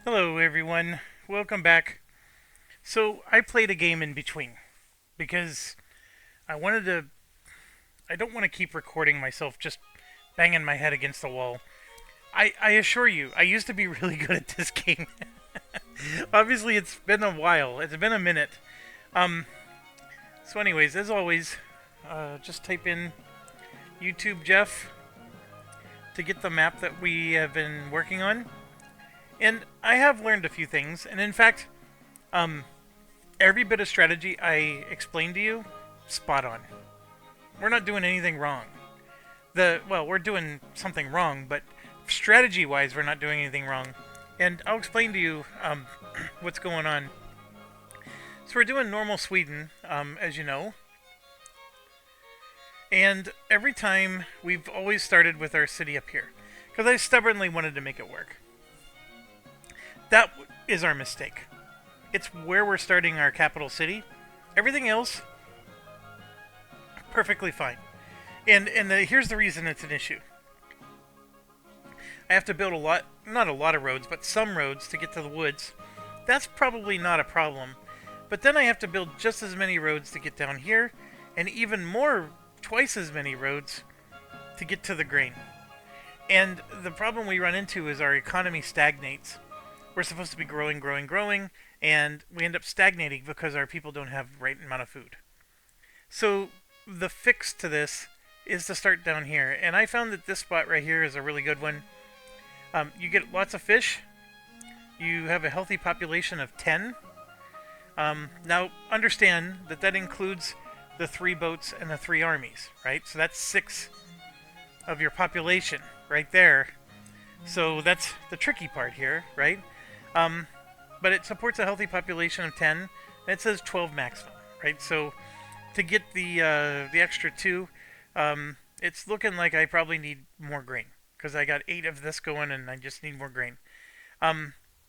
Hello, everyone. Welcome back. So, I played a game in between because I wanted to. I don't want to keep recording myself just banging my head against the wall. I assure you, I used to be really good at this game. Obviously, it's been a while. It's been a minute. Um. So, anyways, as always, just type in YouTube Jeff to get the map that we have been working on. And I have learned a few things. And in fact, um, every bit of strategy I explained to you, spot on. We're not doing anything wrong. We're doing something wrong, but strategy-wise, we're not doing anything wrong. And I'll explain to you what's going on. So we're doing normal Sweden, as you know, and every time we've always started with our city up here, because I stubbornly wanted to make it work. That is our mistake. It's where we're starting our capital city. Everything else, perfectly fine. And here's the reason it's an issue. I have to build not a lot of roads, but some roads to get to the woods. That's probably not a problem. But then I have to build just as many roads to get down here, and even more, twice as many roads to get to the grain. And the problem we run into is our economy stagnates. We're supposed to be growing, growing, growing, and we end up stagnating because our people don't have the right amount of food. So the fix to this is to start down here, and I found that this spot right here is a really good one. You get lots of fish. You have a healthy population of 10. Now, understand that that includes the 3 boats and the 3 armies, right? So that's 6 of your population right there. So that's the tricky part here, right? But it supports a healthy population of 10, and it says 12 maximum, right? So to get the extra 2, it's looking like I probably need more grain because I got 8 of this going, and I just need more grain,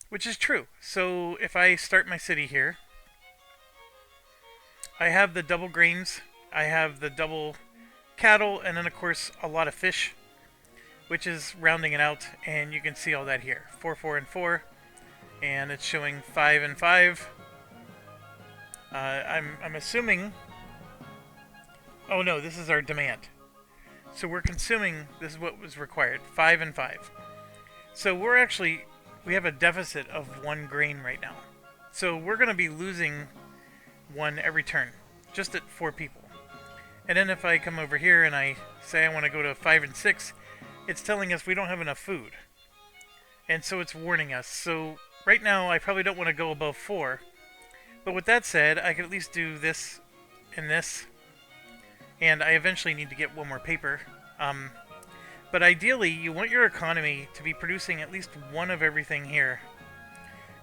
which is true. So if I start my city here, I have the double grains, I have the double cattle, and then of course a lot of fish, which is rounding it out, and you can see all that here. 4, 4, and 4, and it's showing 5 and 5. I'm assuming. Oh no, this is our demand. So we're consuming. This is what was required. 5 and 5. So we have a deficit of 1 grain right now. So we're going to be losing 1 every turn, just at 4 people. And then if I come over here and I say I want to go to 5 and 6, it's telling us we don't have enough food. And so it's warning us. So right now I probably don't want to go above 4. But with that said, I could at least do this and this. And I eventually need to get 1 more paper. But ideally, you want your economy to be producing at least 1 of everything here.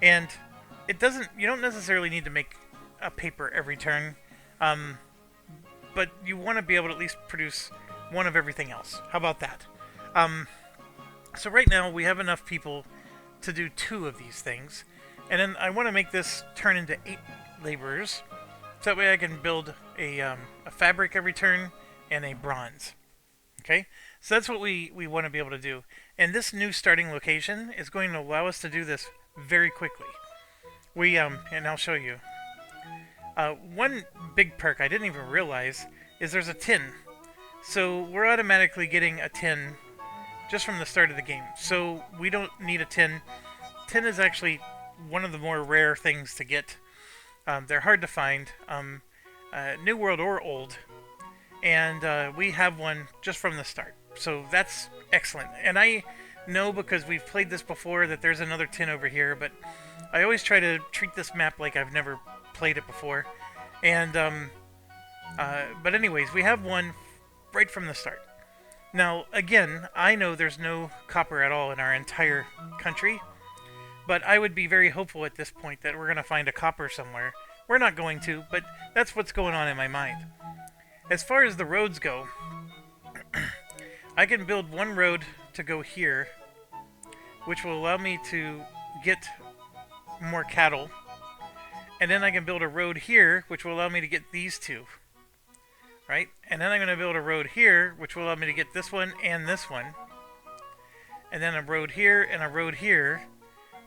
And you don't necessarily need to make a paper every turn. But you want to be able to at least produce 1 of everything else. How about that? So right now we have enough people to do 2 of these things, and then I want to make this turn into 8 laborers, so that way I can build a fabric every turn and a bronze. Okay, so that's what we want to be able to do, and this new starting location is going to allow us to do this very quickly. And I'll show you. One big perk I didn't even realize is there's a tin. So we're automatically getting a tin just from the start of the game. So we don't need a tin. Tin is actually one of the more rare things to get. They're hard to find, New World or Old. And we have one just from the start. So that's excellent. And I know because we've played this before that there's another tin over here, but I always try to treat this map like I've never played it before. And but anyways, we have one right from the start. Now, again, I know there's no copper at all in our entire country, but I would be very hopeful at this point that we're going to find a copper somewhere. We're not going to, but that's what's going on in my mind. As far as the roads go, I can build 1 road to go here, which will allow me to get more cattle. And then I can build a road here, which will allow me to get these 2. Right? And then I'm going to build a road here, which will allow me to get this one and this one. And then a road here and a road here,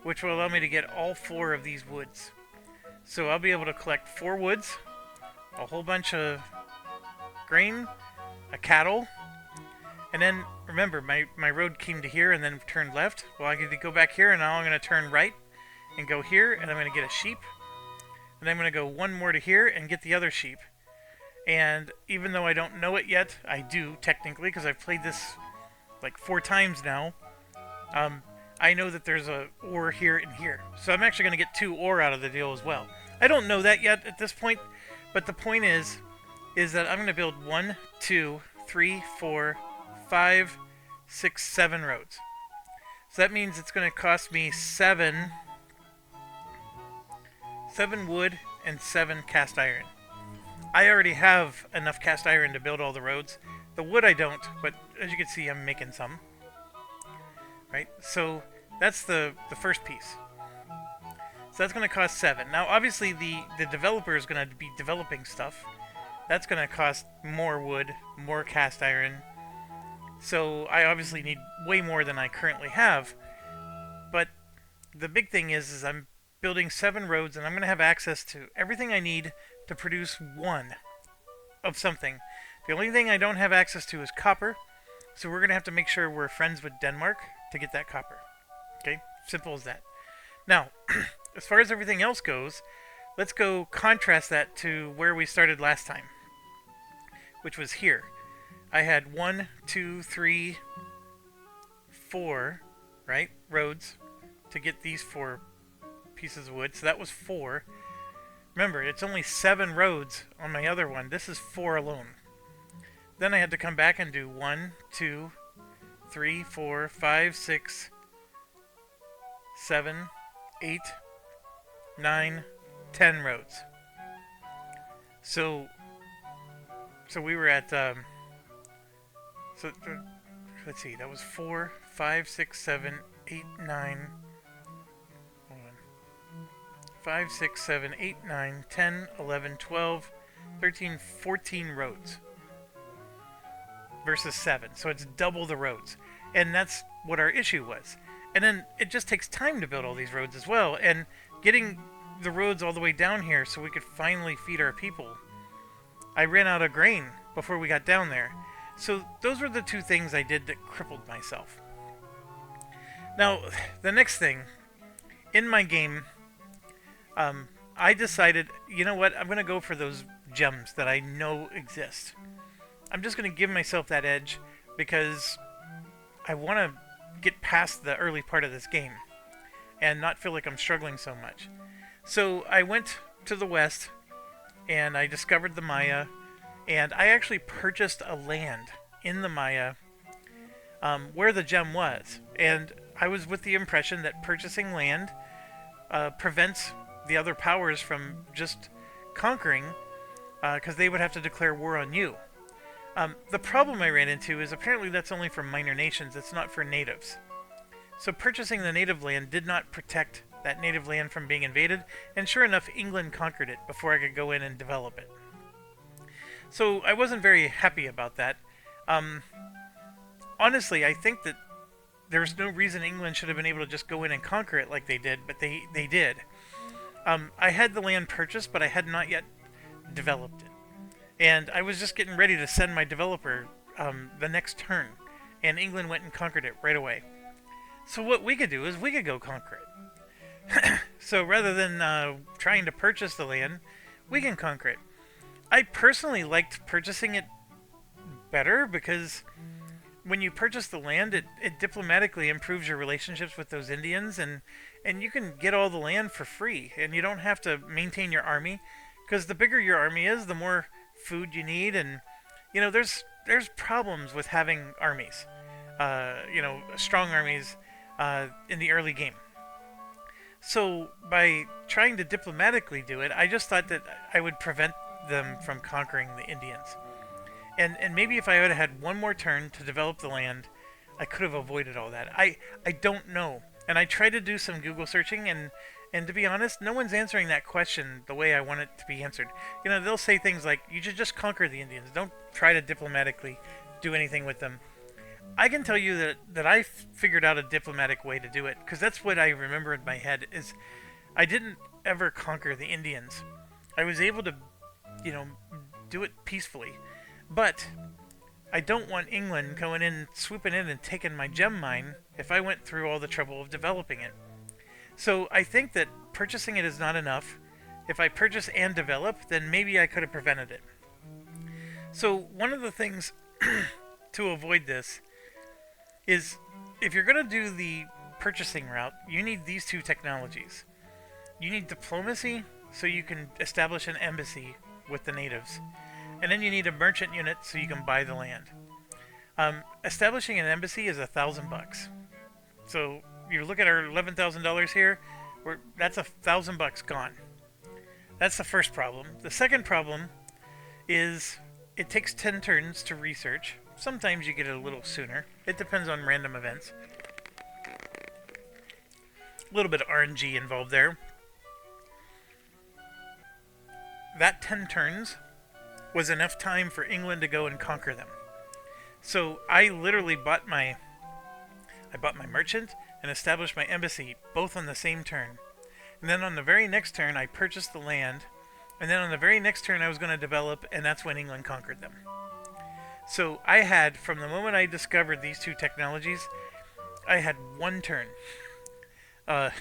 which will allow me to get all 4 of these woods. So I'll be able to collect 4 woods, a whole bunch of grain, a cattle, and then remember my road came to here and then turned left. Well, I get to go back here, and now I'm going to turn right and go here, and I'm going to get a sheep, and I'm going to go one more to here and get the other sheep. And even though I don't know it yet, I do technically, because I've played this like 4 times now. I know that there's a ore here and here, so I'm actually going to get 2 ore out of the deal as well. I don't know that yet at this point, but the point is that I'm going to build 1, 2, 3, 4, 5, 6, 7 roads. So that means it's going to cost me 7 wood and 7 cast iron. I already have enough cast iron to build all the roads. The wood I don't, but as you can see, I'm making some. Right? So that's the first piece. So that's going to cost 7. Now, obviously, the developer is going to be developing stuff. That's going to cost more wood, more cast iron. So I obviously need way more than I currently have. But the big thing is I'm building 7 roads, and I'm going to have access to everything I need to produce 1 of something. The only thing I don't have access to is copper. So we're going to have to make sure we're friends with Denmark to get that copper. Okay? Simple as that. Now, as far as everything else goes, let's go contrast that to where we started last time, which was here. I had 1, 2, 3, 4, right, roads to get these 4 pieces of wood. So that was 4. Remember, it's only 7 roads on my other one. This is 4 alone. Then I had to come back and do 1, 2, 3, 4, 5, 6, 7, 8, 9, 10 roads. So we were at let's see, that was 4, 5, 6, 7, 8, 9. Hold on. 5, 6, 7, 8, 9, 10, 11, 12, 13, 14 roads versus 7. So it's double the roads. And that's what our issue was. And then it just takes time to build all these roads as well. And getting the roads all the way down here so we could finally feed our people. I ran out of grain before we got down there. So those were the 2 things I did that crippled myself. Now, the next thing, in my game, I decided, you know what, I'm going to go for those gems that I know exist. I'm just going to give myself that edge because I want to get past the early part of this game and not feel like I'm struggling so much. So I went to the west and I discovered the Maya, and I actually purchased a land in the Maya where the gem was. And I was with the impression that purchasing land prevents the other powers from just conquering, because they would have to declare war on you. The problem I ran into is apparently that's only for minor nations, it's not for natives. So purchasing the native land did not protect that native land from being invaded, and sure enough, England conquered it before I could go in and develop it. So I wasn't very happy about that. Honestly, I think that there's no reason England should have been able to just go in and conquer it like they did, but they did. I had the land purchased, but I had not yet developed it. And I was just getting ready to send my developer the next turn, and England went and conquered it right away. So what we could do is we could go conquer it. So rather than trying to purchase the land, we can conquer it. I personally liked purchasing it better because when you purchase the land, it diplomatically improves your relationships with those Indians, and you can get all the land for free, and you don't have to maintain your army, because the bigger your army is, the more food you need, and there's problems with having armies, strong armies in the early game. So by trying to diplomatically do it, I just thought that I would prevent them from conquering the Indians. And maybe if I would have had one more turn to develop the land, I could have avoided all that. I don't know. And I tried to do some Google searching, and to be honest, no one's answering that question the way I want it to be answered. They'll say things like, you should just conquer the Indians. Don't try to diplomatically do anything with them. I can tell you that I figured out a diplomatic way to do it, because that's what I remember in my head. Is I didn't ever conquer the Indians. I was able to, you know, do it peacefully, but I don't want England going in, swooping in, and taking my gem mine if I went through all the trouble of developing it. So I think that purchasing it is not enough. If I purchase and develop, then maybe I could have prevented it. So one of the things to avoid this is, if you're going to do the purchasing route, you need these two technologies. You need diplomacy, so you can establish an embassy with the natives. And then you need a merchant unit, so you can buy the land. Establishing an embassy is $1,000. So you look at our $11,000 here, that's $1,000 gone. That's the first problem. The second problem is it takes 10 turns to research. Sometimes you get it a little sooner. It depends on random events. A little bit of RNG involved there. That 10 turns was enough time for England to go and conquer them. So I literally bought my merchant and established my embassy both on the same turn. And then on the very next turn I purchased the land, and then on the very next turn I was going to develop, and that's when England conquered them. So I had, from the moment I discovered these two technologies, I had one turn that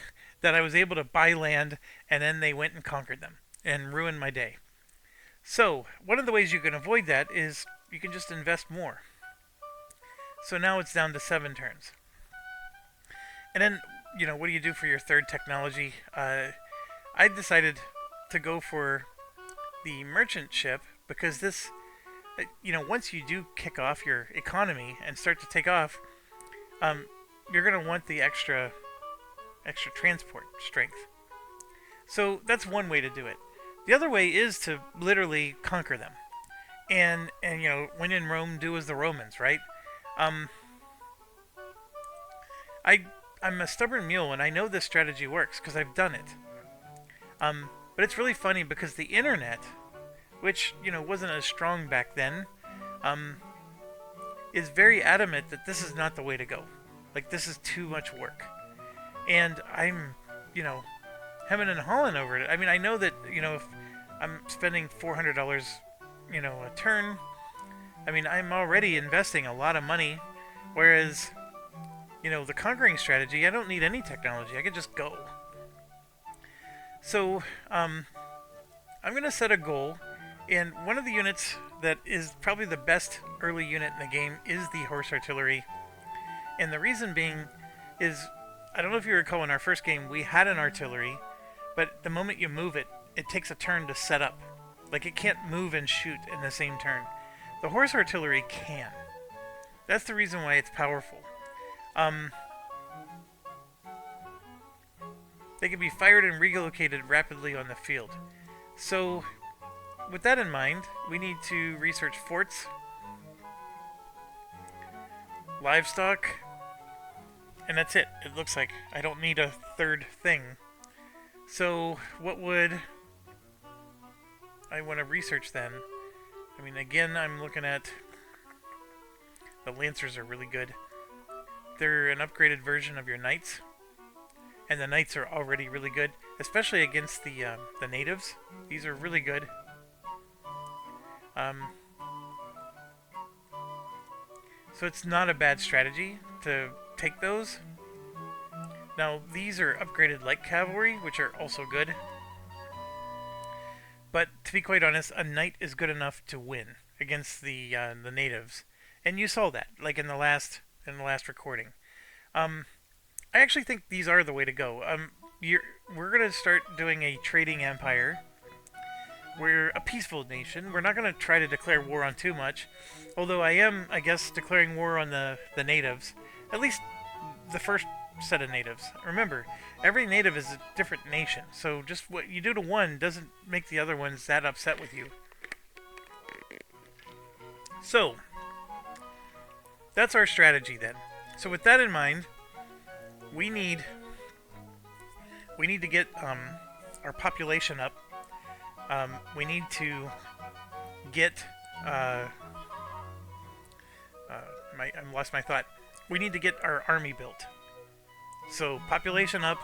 I was able to buy land, and then they went and conquered them and ruined my day. So one of the ways you can avoid that is you can just invest more. So now it's down to 7 turns. And then, what do you do for your third technology? I decided to go for the merchant ship, because this, once you do kick off your economy and start to take off, you're going to want the extra transport strength. So that's one way to do it. The other way is to literally conquer them. And when in Rome, do as the Romans, right? I'm a stubborn mule, and I know this strategy works because I've done it. But it's really funny because the internet, which, wasn't as strong back then, is very adamant that this is not the way to go. Like, this is too much work. And I'm, hemming and hawing over it. I mean, I know that, if I'm spending $400, a turn, I mean, I'm already investing a lot of money, whereas, the conquering strategy, I don't need any technology. I can just go. So, I'm going to set a goal, and one of the units that is probably the best early unit in the game is the horse artillery. And the reason being is, I don't know if you recall, in our first game, we had an artillery, but the moment you move it, it takes a turn to set up. Like, it can't move and shoot in the same turn. The horse artillery can. That's the reason why it's powerful. They can be fired and relocated rapidly on the field. So, with that in mind, we need to research forts, livestock, and that's it. It looks like I don't need a third thing. So, what would I want to research then? I mean, again, I'm looking at the Lancers are really good. They're an upgraded version of your Knights, and the Knights are already really good, especially against the natives. These are really good. So it's not a bad strategy to take those. Now, these are upgraded light cavalry, which are also good. But to be quite honest, a knight is good enough to win against the natives, and you saw that, like in the last recording. I actually think these are the way to go. We're gonna start doing a trading empire. We're a peaceful nation. We're not gonna try to declare war on too much, although I am, I guess, declaring war on the natives. At least the first set of natives. Remember, every native is a different nation, so just what you do to one doesn't make the other ones that upset with you. So, that's our strategy then. So with that in mind, we need to get our population up. We need to get my I lost my thought. We need to get our army built. So population up,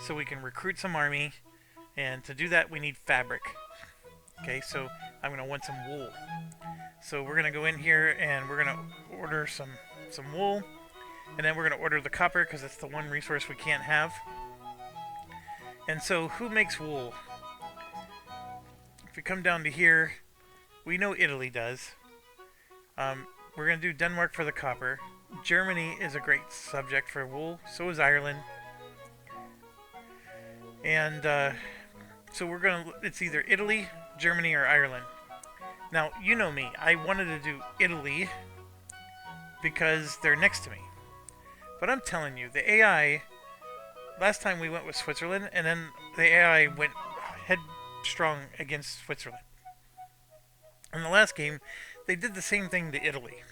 so we can recruit some army, and to do that we need fabric. Okay, so I'm gonna want some wool. So we're gonna go in here and we're gonna order some wool, and then we're gonna order the copper because it's the one resource we can't have. And so who makes wool? If we come down to here, we know Italy does. We're going to do Denmark for the copper. Germany is a great subject for wool. So is Ireland. And so we're going to... It's either Italy, Germany, or Ireland. Now, you know me. I wanted to do Italy because they're next to me. But I'm telling you, the AI... Last time we went with Switzerland, and then the AI went headstrong against Switzerland. In the last game, they did the same thing to Italy.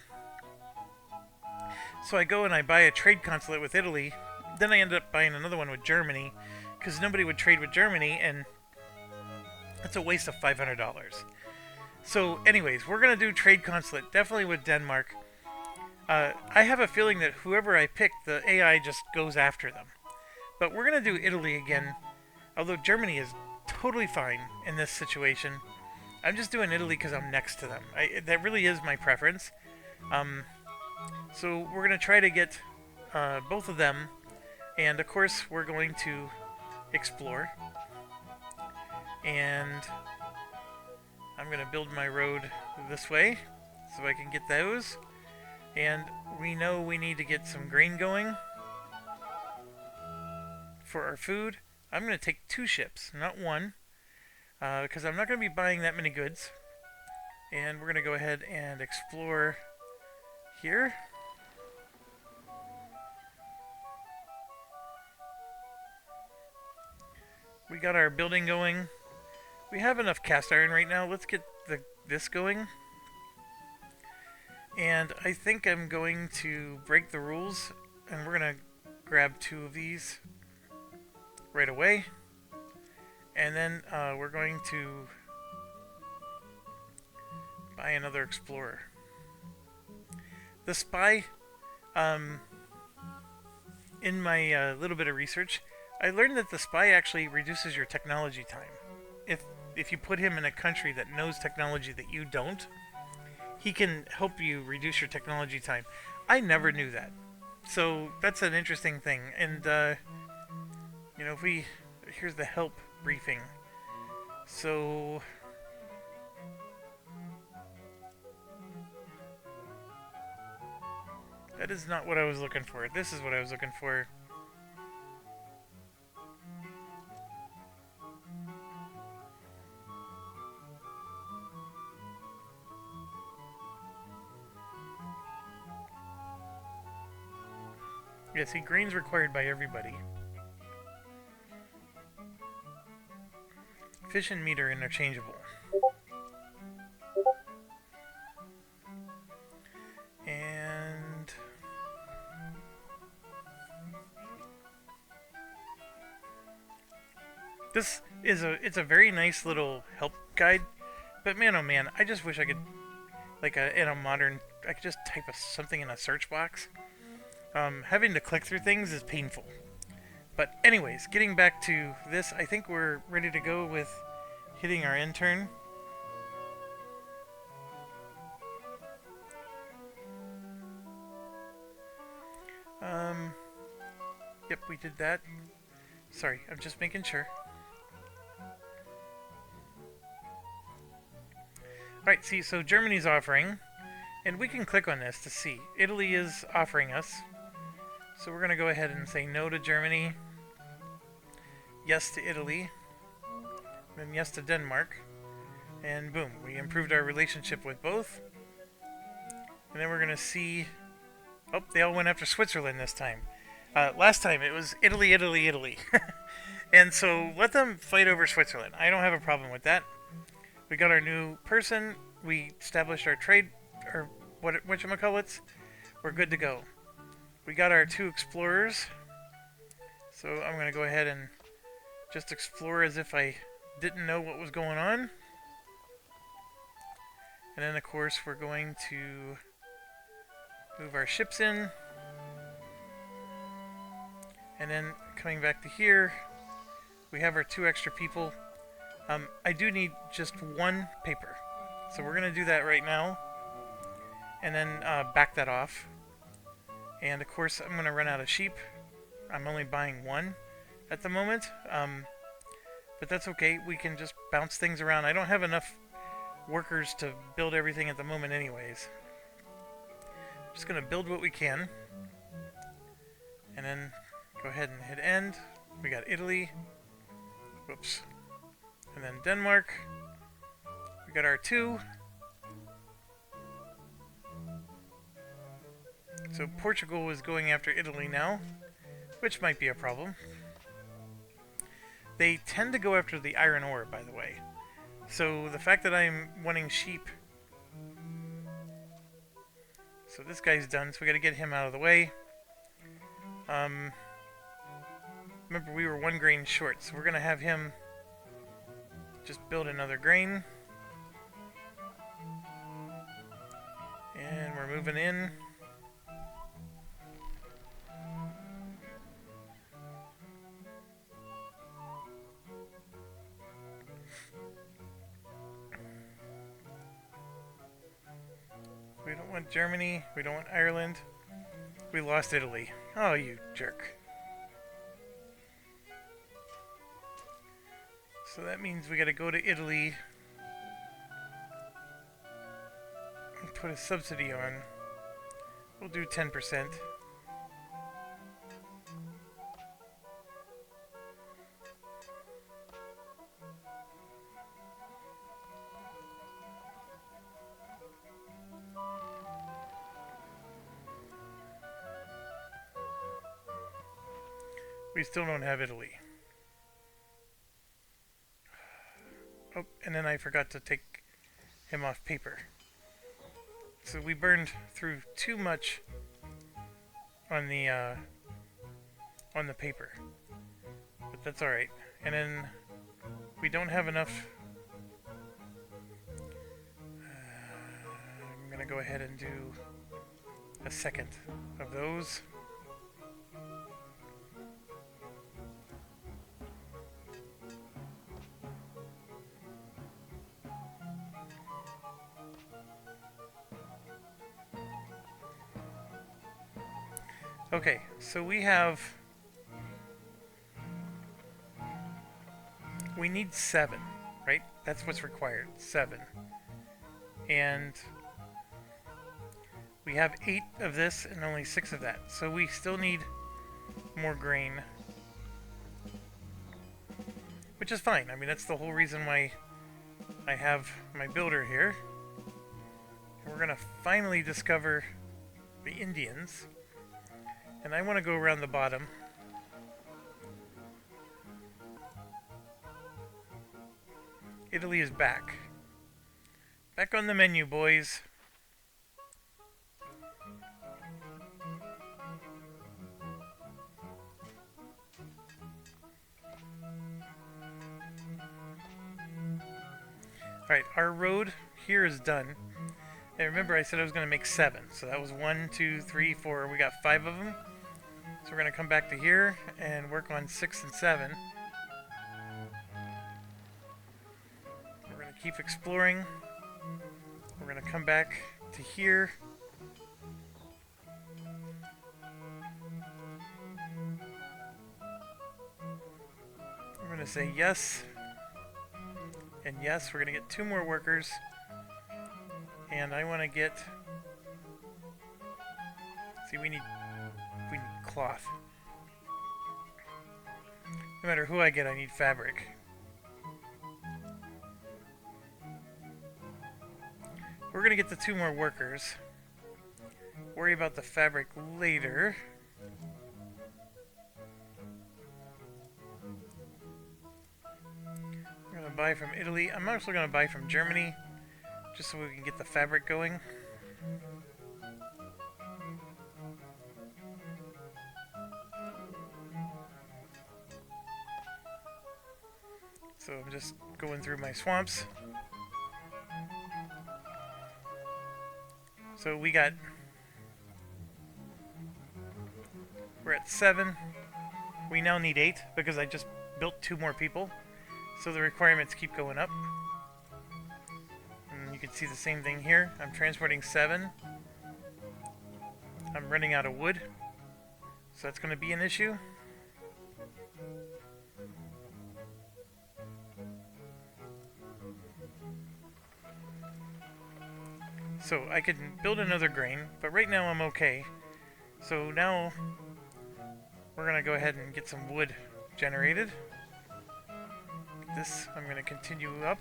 So I go and I buy a trade consulate with Italy, then I end up buying another one with Germany, because nobody would trade with Germany, and it's a waste of $500. So anyways, we're going to do trade consulate, definitely with Denmark. I have a feeling that whoever I pick, the AI just goes after them. But we're going to do Italy again, although Germany is totally fine in this situation. I'm just doing Italy because I'm next to them. That really is my preference. So we're going to try to get both of them, and of course we're going to explore. And I'm going to build my road this way so I can get those. And we know we need to get some grain going for our food. I'm going to take 2 ships, not 1, because I'm not going to be buying that many goods. And we're going to go ahead and explore here. We got our building going. We have enough cast iron right now. Let's get this going. And I think I'm going to break the rules, and we're going to grab 2 of these right away, and then we're going to buy another explorer. The spy, in my little bit of research, I learned that the spy actually reduces your technology time. If you put him in a country that knows technology that you don't, he can help you reduce your technology time. I never knew that, so that's an interesting thing. And you know, here's the help briefing. So that is not what I was looking for. This is what I was looking for. Yeah, see, grain's required by everybody. Fish and meat are interchangeable. And this is it's a very nice little help guide, but man oh man, I just wish I could, like in a modern, I could just type something in a search box. Having to click through things is painful. But anyways, getting back to this, I think we're ready to go with hitting our intern. Yep, we did that. Sorry, I'm just making sure. Alright, see, so Germany's offering, and we can click on this to see. Italy is offering us. So we're going to go ahead and say no to Germany, yes to Italy, then yes to Denmark, and boom, we improved our relationship with both. And then we're going to see, oh, they all went after Switzerland this time. Last time it was Italy, Italy, Italy. And so let them fight over Switzerland. I don't have a problem with that. We got our new person, we established our trade, or whatchamacallits, we're good to go. We got our 2 explorers, so I'm going to go ahead and just explore as if I didn't know what was going on. And then of course we're going to Move our ships in. And then coming back to here, we have our 2 extra people. I do need just 1 paper. So we're going to do that right now. And then back that off. And of course, I'm going to run out of sheep. I'm only buying 1 at the moment. But that's okay. We can just bounce things around. I don't have enough workers to build everything at the moment anyways. I'm just going to build what we can. And then go ahead and hit end. We got Italy. Whoops. And then Denmark. We got our 2. So Portugal is going after Italy now, which might be a problem. They tend to go after the iron ore, by the way. So the fact that I'm wanting sheep... So this guy's done, so we gotta get him out of the way. Remember, we were 1 grain short, so we're gonna have him just build another grain. And we're moving in. We don't want Germany. We don't want Ireland. We lost Italy. Oh, you jerk. So that means we gotta go to Italy and put a subsidy on. We'll do 10%. We still don't have Italy. Oh, and then I forgot to take him off paper. So we burned through too much on the paper. But that's alright. And then we don't have enough. I'm gonna go ahead and do a second of those. Okay, so we need 7, right? That's what's required, 7. And we have 8 of this and only 6 of that. So we still need more grain. Which is fine. I mean, that's the whole reason why I have my builder here. And we're gonna finally discover the Indians. And I want to go around the bottom. Italy is back. Back on the menu, boys. Alright, our road here is done. And remember I said I was going to make 7. So that was 1, 2, 3, 4. We got 5 of them. So we're going to come back to here and work on 6 and 7. We're going to keep exploring. We're going to come back to here. We're going to say yes. And yes, we're going to get 2 more workers. And I want to get... See, we need cloth. No matter who I get, I need fabric. We're gonna get the 2 more workers. Worry about the fabric later. I'm gonna buy from Italy. I'm also gonna buy from Germany, just so we can get the fabric going. So I'm just going through my swamps. So we got We're at 7. We now need 8 because I just built 2 more people. So the requirements keep going up. And you can see the same thing here. I'm transporting 7. I'm running out of wood. So that's going to be an issue. So I could build another grain, but right now I'm okay. So now we're going to go ahead and get some wood generated. This I'm going to continue up.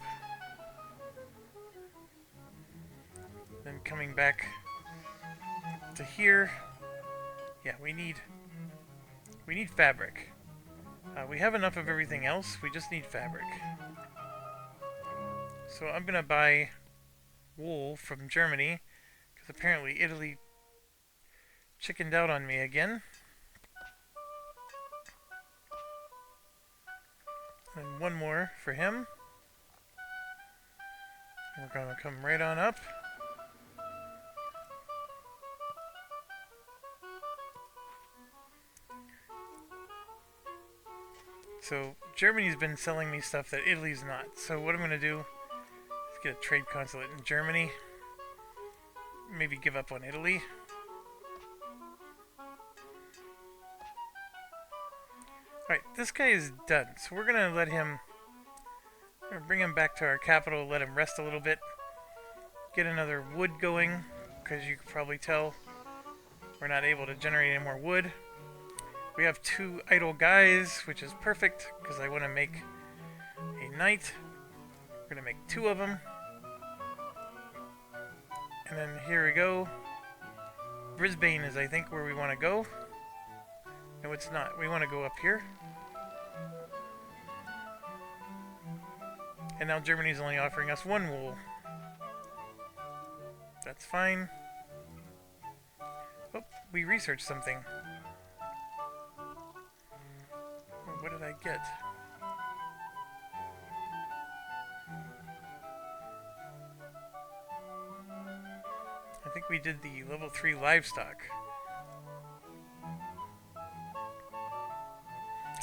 Then coming back to here. Yeah, we need fabric. We have enough of everything else, we just need fabric. So I'm going to buy wool from Germany, because apparently Italy chickened out on me again. And one more for him. We're going to come right on up. So Germany's been selling me stuff that Italy's not. So what I'm going to do is get a trade consulate in Germany. Maybe give up on Italy. Alright, this guy is done. So we're going to let him... We're going to bring him back to our capital, let him rest a little bit. Get another wood going, because you can probably tell we're not able to generate any more wood. We have 2 idle guys, which is perfect, because I want to make a knight. We're going to make 2 of them. And then here we go. Brisbane is, I think, where we want to go. No, it's not. We want to go up here. And now Germany's only offering us 1 wool. That's fine. Oh, we researched something. What did I get? I think we did the level 3 livestock.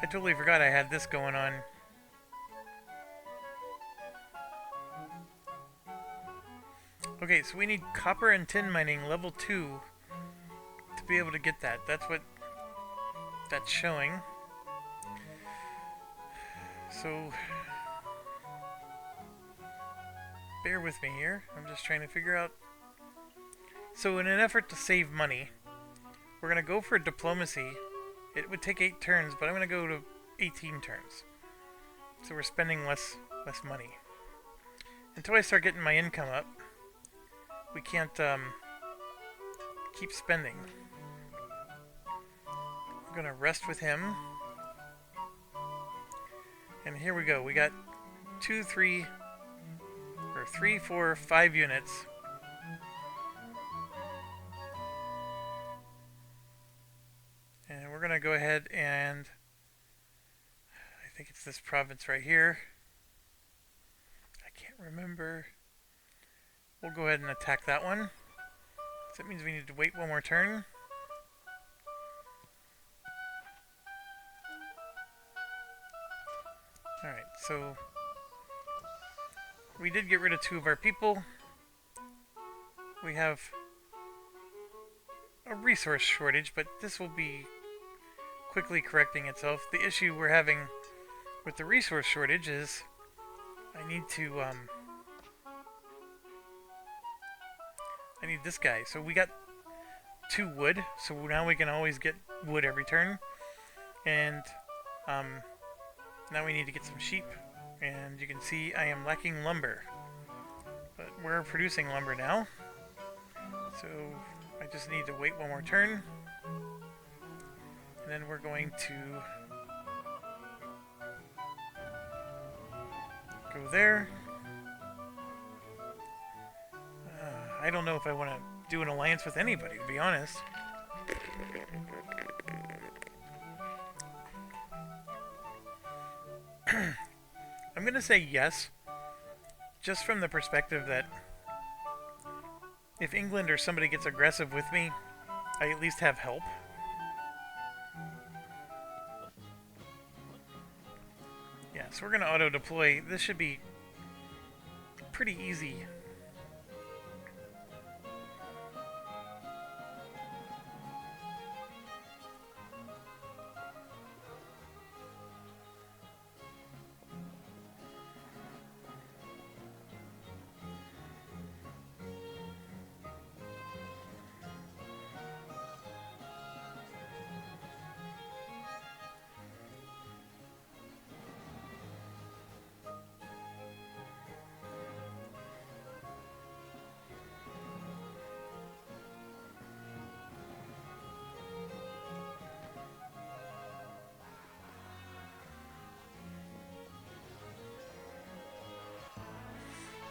I totally forgot I had this going on. Okay, so we need copper and tin mining level 2 to be able to get that. That's what that's showing. So, bear with me here. I'm just trying to figure out. So in an effort to save money, we're going to go for diplomacy. It would take 8 turns, but I'm going to go to 18 turns. So we're spending less money. Until I start getting my income up, we can't keep spending. I'm going to rest with him. And here we go. We got 2, 3, 4, 5 units. And we're going to go ahead and... I think it's this province right here. I can't remember. We'll go ahead and attack that one. So that means we need to wait 1 more turn. Alright, so we did get rid of 2 of our people. We have a resource shortage, but this will be quickly correcting itself. The issue we're having with the resource shortage is I need this guy. So we got 2 wood, so now we can always get wood every turn. And now we need to get some sheep, and you can see I am lacking lumber. But we're producing lumber now, so I just need to wait 1 more turn. And then we're going to go there. I don't know if I want to do an alliance with anybody, to be honest. I'm going to say yes, just from the perspective that if England or somebody gets aggressive with me, I at least have help. Yeah, so we're going to auto-deploy. This should be pretty easy.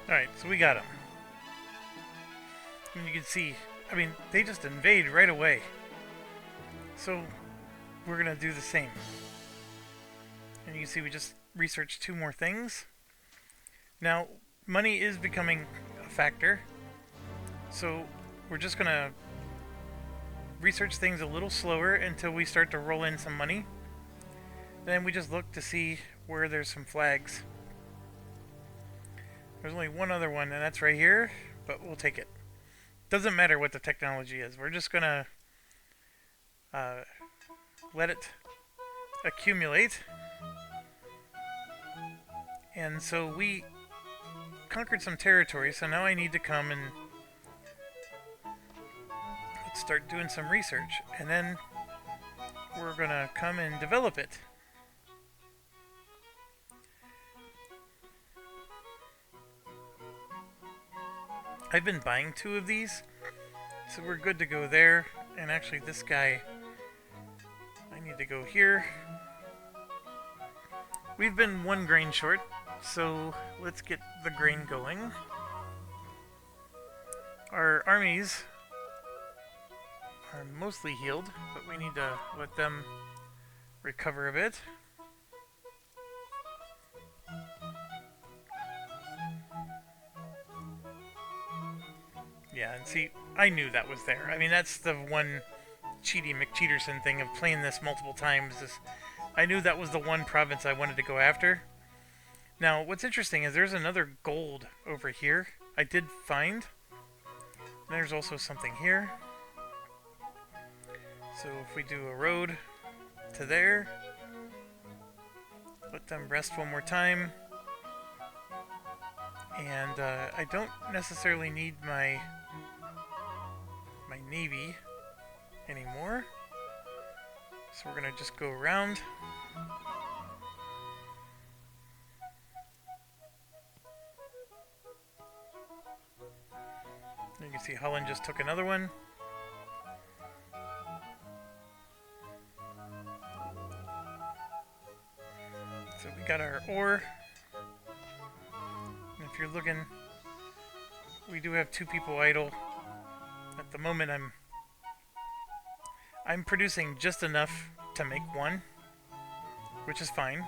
Alright, so we got them. And you can see, I mean, they just invade right away. So, we're going to do the same. And you can see we just researched 2 more things. Now, money is becoming a factor. So, we're just going to research things a little slower until we start to roll in some money. Then we just look to see where there's some flags. There's only one other one, and that's right here, but we'll take it. Doesn't matter what the technology is. We're just gonna let it accumulate. And so we conquered some territory, so now I need to come and let's start doing some research. And then we're gonna come and develop it. I've been buying 2 of these, so we're good to go there. And actually this guy, I need to go here. We've been 1 grain short, so let's get the grain going. Our armies are mostly healed, but we need to let them recover a bit. Yeah, and see, I knew that was there. I mean, that's the one cheaty McCheaterson thing of playing this multiple times. I knew that was the one province I wanted to go after. Now, what's interesting is there's another gold over here I did find. There's also something here. So if we do a road to there, let them rest one more time. And I don't necessarily need my navy anymore. So we're going to just go around. You can see Holland just took another one. So we got our ore. And if you're looking, we do have 2 people idle. At the moment I'm producing just enough to make 1, which is fine.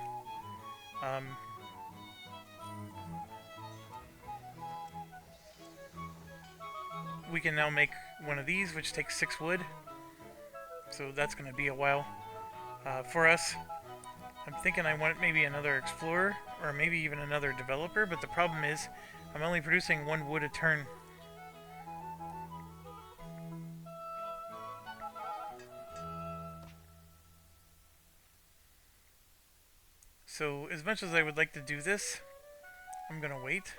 We can now make one of these, which takes 6 wood. So that's going to be a while for us. I'm thinking I want maybe another explorer, or maybe even another developer, but the problem is I'm only producing 1 wood a turn. So, as much as I would like to do this, I'm gonna wait.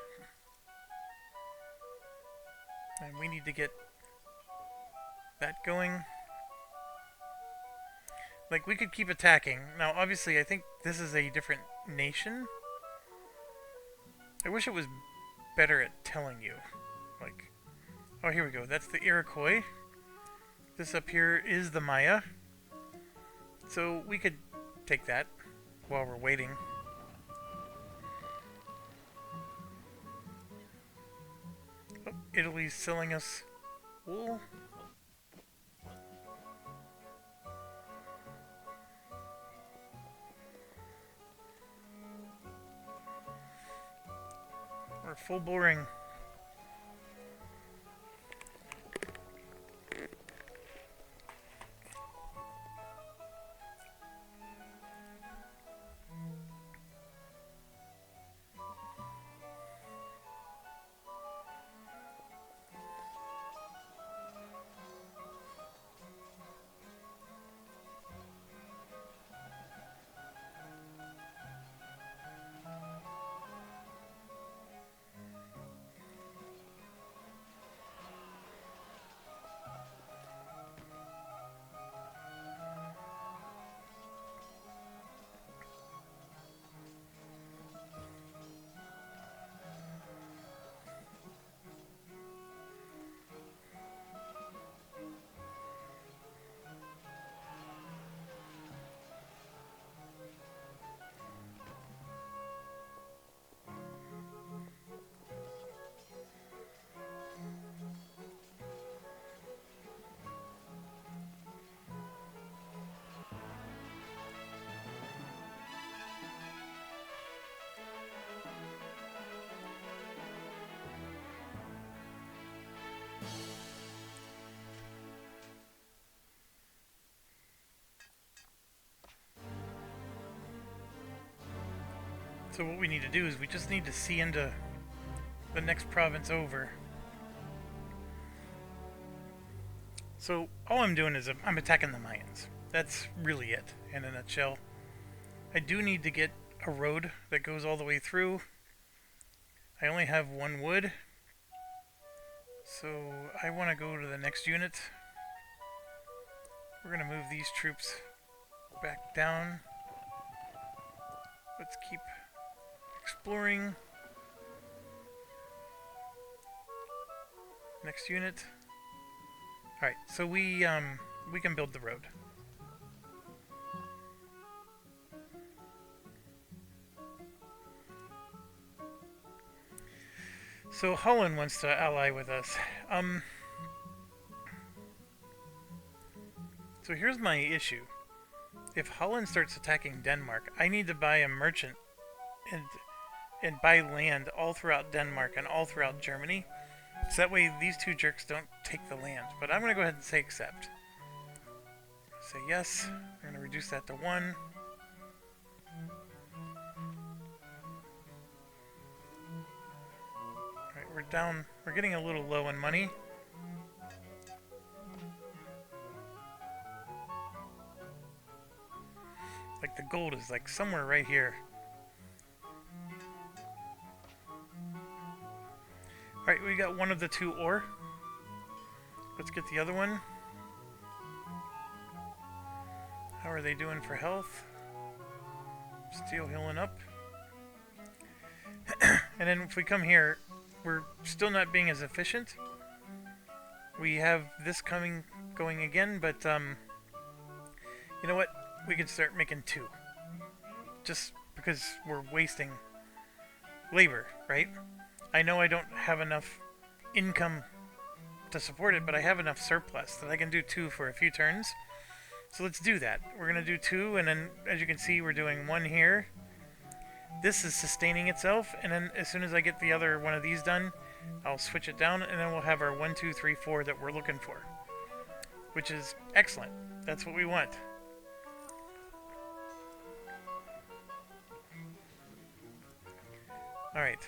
And we need to get that going. Like, we could keep attacking. Now, obviously, I think this is a different nation. I wish it was better at telling you. Like, oh, here we go. That's the Iroquois. This up here is the Maya. So, we could take that while we're waiting. Oh, Italy's selling us wool. We're full boring. So what we need to do is we just need to see into the next province over. So all I'm doing is I'm attacking the Mayans. That's really it in a nutshell. I do need to get a road that goes all the way through. I only have one wood, so I want to go to the next unit. We're going to move these troops back down. Let's keep exploring. Next unit. Alright, so we can build the road. So Holland wants to ally with us. So here's my issue. If Holland starts attacking Denmark, I need to buy a merchant and buy land all throughout Denmark and all throughout Germany. So that way these two jerks don't take the land. But I'm going to go ahead and say accept. Say yes. We're going to reduce that to 1. Alright, we're down. We're getting a little low in money. Like the gold is like somewhere right here. Alright, we got one of the 2 ore. Let's get the other one. How are they doing for health? Still healing up. And then if we come here, we're still not being as efficient. We have this going again, but you know what? We can start making 2. Just because we're wasting labor, right? I know I don't have enough income to support it, but I have enough surplus that I can do 2 for a few turns. So let's do that. We're going to do 2, and then as you can see, we're doing 1 here. This is sustaining itself, and then as soon as I get the other one of these done, I'll switch it down, and then we'll have our 1, 2, 3, 4 that we're looking for. Which is excellent. That's what we want. Alright.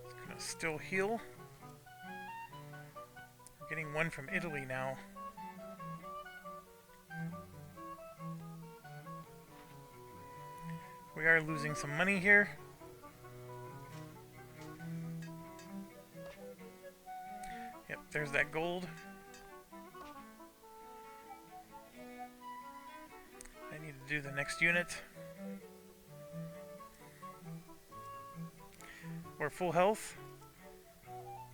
It's gonna still heal. We're getting 1 from Italy now. We are losing some money here. Yep, there's that gold. I need to do the next unit. We're full health.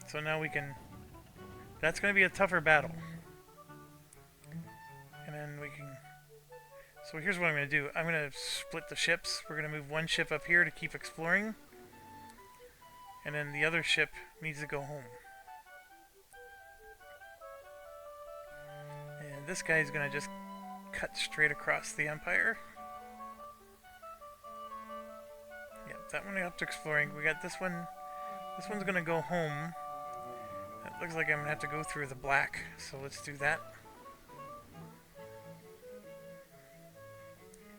So now we can... That's going to be a tougher battle. And then we can... So here's what I'm going to do. I'm going to split the ships. We're going to move 1 ship up here to keep exploring. And then the other ship needs to go home. And this guy's going to just cut straight across the Empire. Yeah, that one up to exploring. We got this one. This one's going to go home. It looks like I'm going to have to go through the black. So let's do that.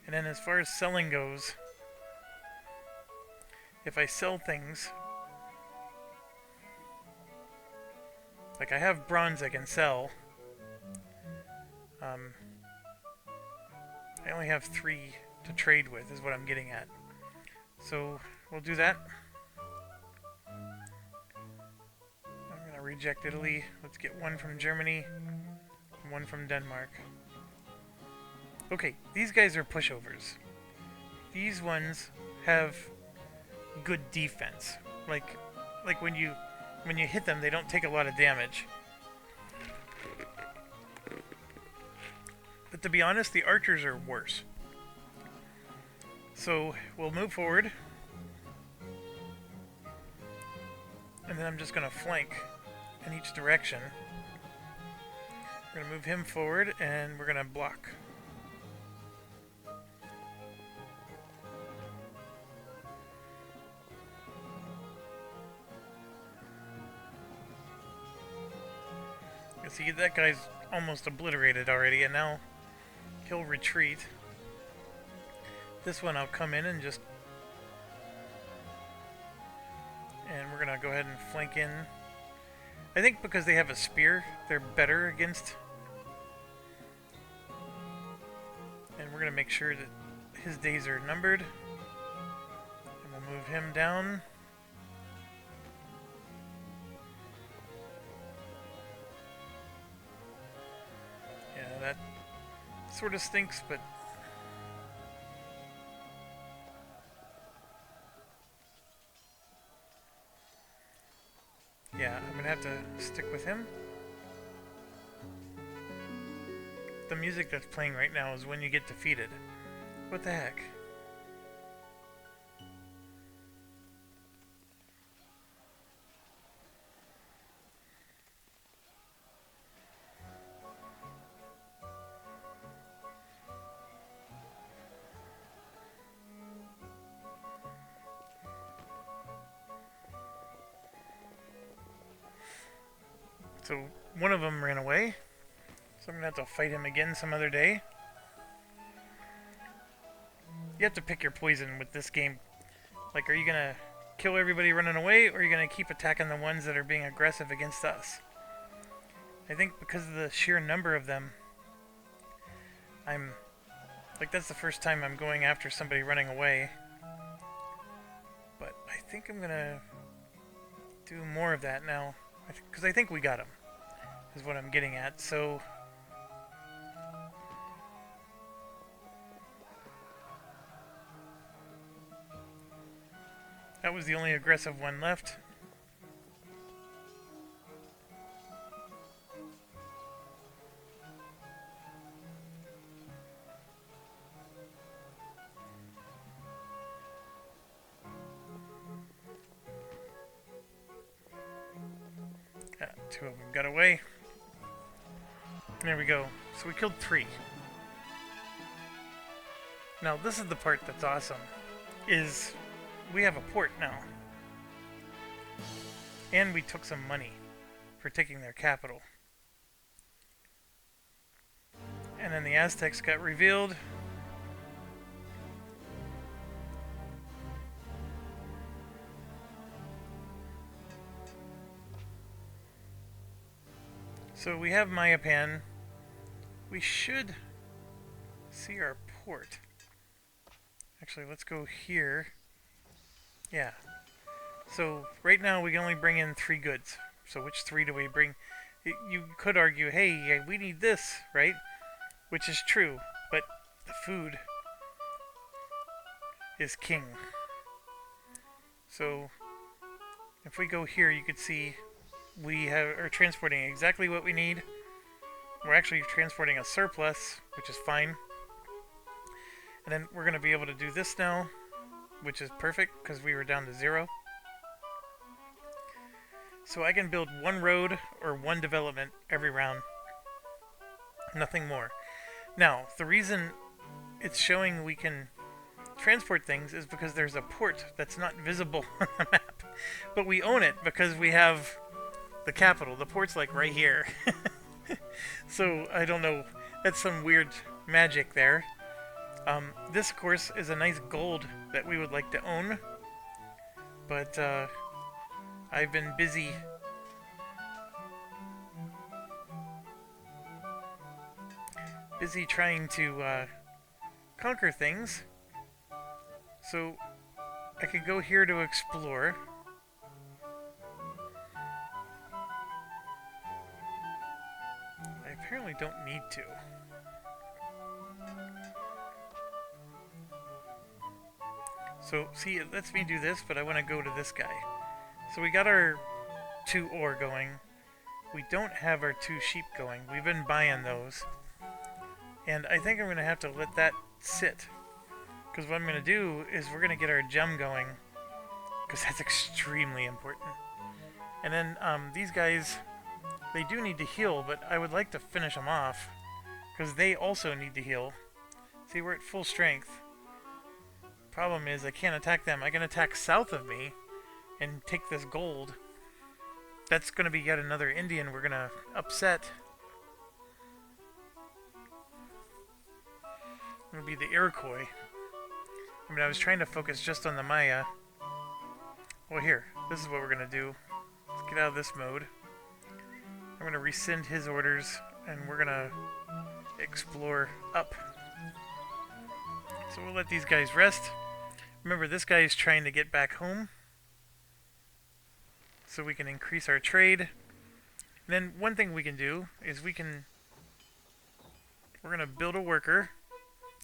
And then as far as selling goes, if I sell things, like I have bronze I can sell, I only have 3 to trade with is what I'm getting at. So we'll do that. I'm going to reject Italy. Let's get 1 from Germany, 1 from Denmark. Okay, these guys are pushovers. These ones have good defense. Like when you hit them, they don't take a lot of damage. But to be honest, the archers are worse. So we'll move forward. And then I'm just going to flank in each direction. We're going to move him forward and we're going to block. See, that guy's almost obliterated already, and now he'll retreat. This one I'll come in and just... And we're going to go ahead and flank in. I think because they have a spear, they're better against... And we're going to make sure that his days are numbered. And we'll move him down. Yeah, that sort of stinks, but... Yeah, I'm gonna have to stick with him. The music that's playing right now is when you get defeated. What the heck? So one of them ran away, so I'm gonna have to fight him again some other day. You have to pick your poison with this game. Like, are you gonna kill everybody running away, or are you gonna keep attacking the ones that are being aggressive against us? I think because of the sheer number of them, that's the first time I'm going after somebody running away. But I think I'm gonna do more of that now. Because I think we got him, is what I'm getting at. So that was the only aggressive one left. Two of them got away. There we go. So we killed 3. Now this is the part that's awesome. Is we have a port now. And we took some money for taking their capital. And then the Aztecs got revealed. So we have Mayapan. We should see our port. Actually, let's go here. Yeah. So right now we can only bring in 3 goods. So which 3 do we bring? You could argue, hey, we need this, right? Which is true, but the food is king. So if we go here, you could see we are transporting exactly what we need. We're actually transporting a surplus, which is fine. And then we're going to be able to do this now, which is perfect because we were down to 0. So I can build 1 road or 1 development every round. Nothing more. Now, the reason it's showing we can transport things is because there's a port that's not visible on the map. But we own it because we have the capital. The port's like right here. So I don't know. That's some weird magic there. This, of course, is a nice gold that we would like to own. But I've been busy trying to conquer things. So I could go here to explore. I apparently don't need to. So, see, it lets me do this, but I want to go to this guy. So we got our 2 ore going. We don't have our 2 sheep going. We've been buying those. And I think I'm going to have to let that sit. Because what I'm going to do is we're going to get our gem going. Because that's extremely important. And then these guys, they do need to heal, but I would like to finish them off. Because they also need to heal. See, we're at full strength. Problem is, I can't attack them. I can attack south of me and take this gold. That's going to be yet another Indian we're going to upset. It would be the Iroquois. I mean, I was trying to focus just on the Maya. Well, here, this is what we're going to do. Let's get out of this mode. I'm going to rescind his orders, and we're going to explore up. So we'll let these guys rest. Remember, this guy is trying to get back home, so we can increase our trade. And then one thing we can do is we're going to build a worker.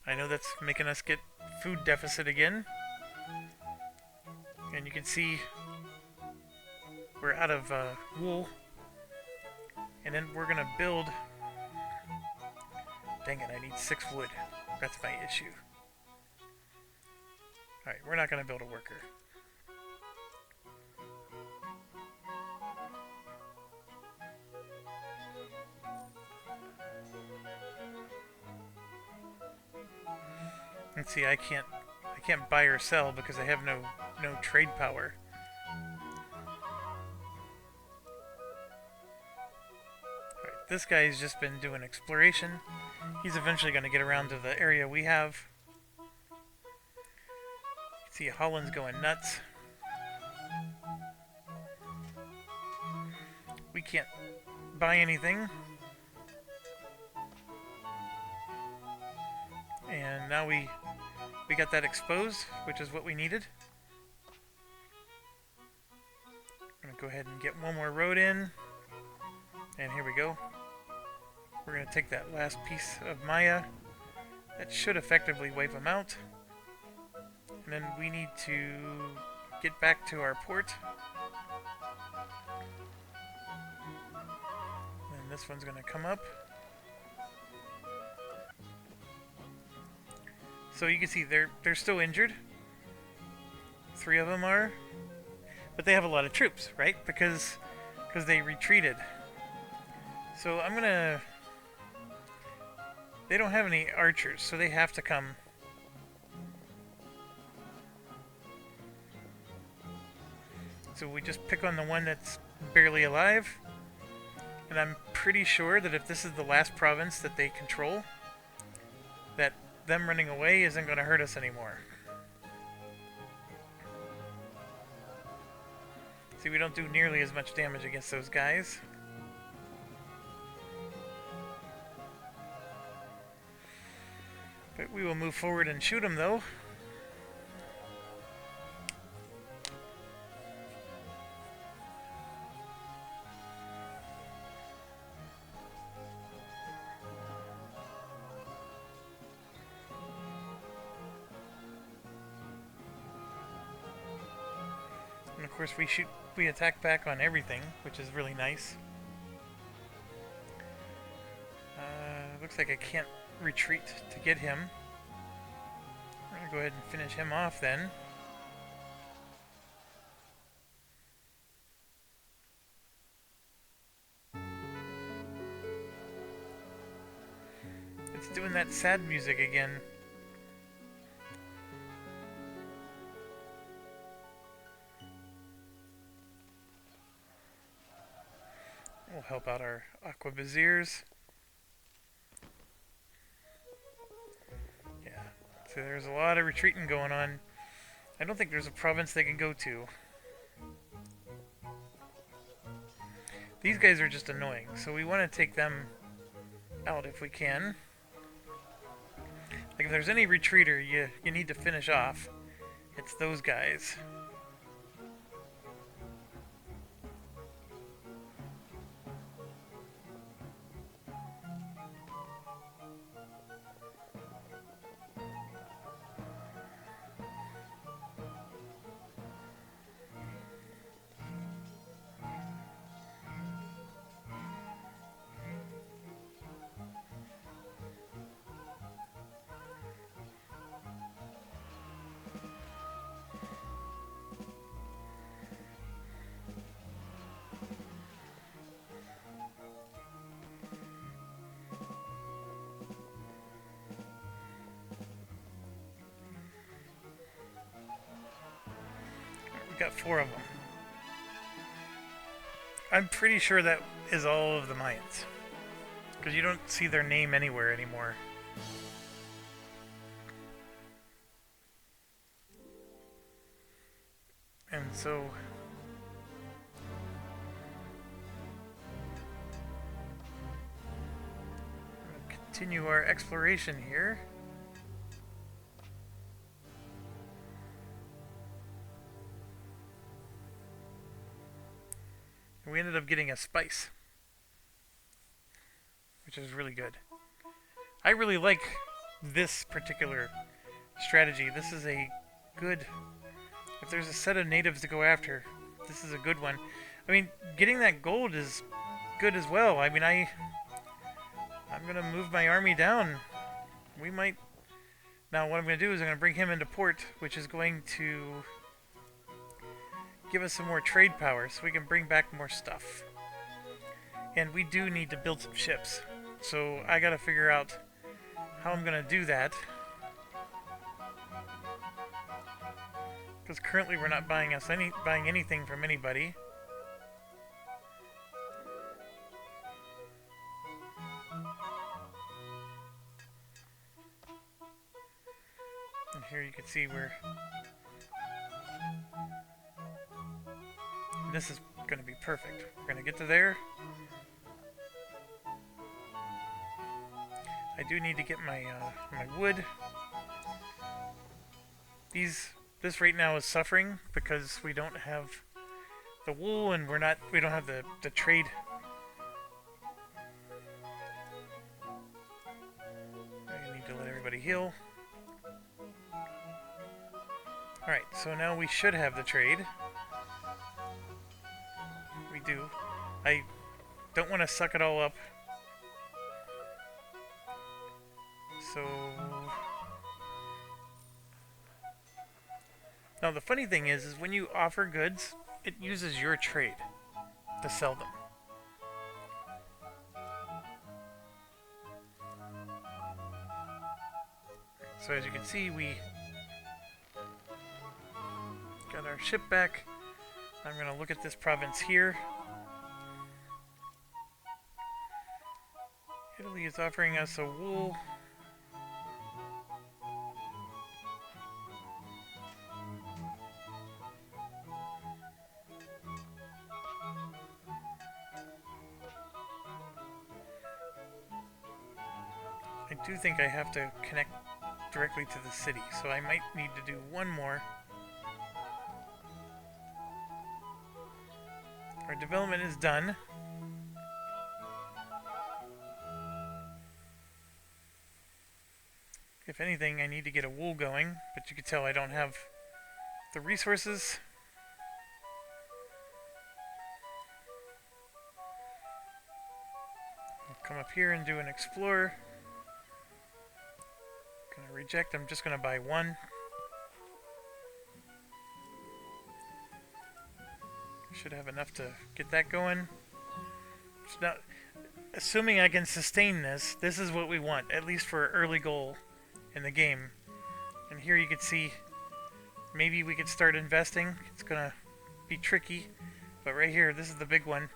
I know that's making us get food deficit again. And you can see we're out of wool. And then we're going to build... Dang it, I need 6 wood. That's my issue. Alright, we're not going to build a worker. And see, I can't buy or sell because I have no trade power. Alright, this guy's just been doing exploration. He's eventually going to get around to the area we have. See, Holland's going nuts. We can't buy anything. And now we got that exposed, which is what we needed. I'm going to go ahead and get one more road in. And here we go. We're going to take that last piece of Maya. That should effectively wipe them out. And then we need to get back to our port. And this one's going to come up. So you can see they're still injured. 3 of them are. But they have a lot of troops, right? Because they retreated. So I'm going to... They don't have any archers, so they have to come. So we just pick on the one that's barely alive. And I'm pretty sure that if this is the last province that they control, that them running away isn't going to hurt us anymore. See, we don't do nearly as much damage against those guys. But we will move forward and shoot them, though. And of course we attack back on everything, which is really nice. Looks like I can't retreat to get him. We're going to go ahead and finish him off then. It's doing that sad music again. We'll help out our Aquabaziers. Yeah, so there's a lot of retreating going on. I don't think there's a province they can go to. These guys are just annoying, so we want to take them out if we can. Like if there's any retreater you need to finish off, it's those guys. Got 4 of them. I'm pretty sure that is all of the Mayans, because you don't see their name anywhere anymore. And so we'll continue our exploration here. And we ended up getting a spice, which is really good. I really like this particular strategy. This is a good... If there's a set of natives to go after, this is a good one. I mean, getting that gold is good as well. I mean, I'm gonna move my army down. We might... Now, what I'm gonna do is I'm gonna bring him into port, which is going to give us some more trade power, so we can bring back more stuff. And we do need to build some ships. So I gotta figure out how I'm gonna do that. Because currently we're not buying anything from anybody. And here you can see where this is going to be perfect. We're going to get to there. I do need to get my my wood. This right now is suffering because we don't have the wool and we don't have the trade. I need to let everybody heal. Alright, so now we should have the trade. We do. I don't want to suck it all up. So... Now the funny thing is when you offer goods, it uses your trade to sell them. So as you can see, we got our ship back. I'm going to look at this province here. Italy is offering us a wool. I do think I have to connect directly to the city, so I might need to do one more. Our development is done. If anything, I need to get a wool going, but you can tell I don't have the resources. I'll come up here and do an explorer. Gonna reject, I'm just gonna buy one. Should have enough to get that going. Now, assuming I can sustain this, this is what we want, at least for an early goal in the game. And here you can see, maybe we could start investing. It's gonna be tricky, but right here, this is the big one.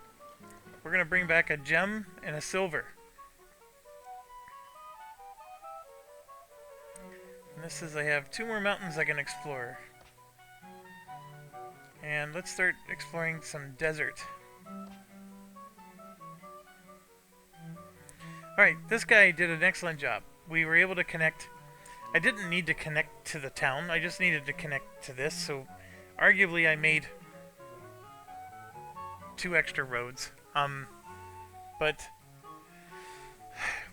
We're gonna bring back a gem and a silver. And this is, I have 2 more mountains I can explore. And let's start exploring some desert. Alright, this guy did an excellent job. We were able to connect. I didn't need to connect to the town, I just needed to connect to this, so arguably I made 2 extra roads. But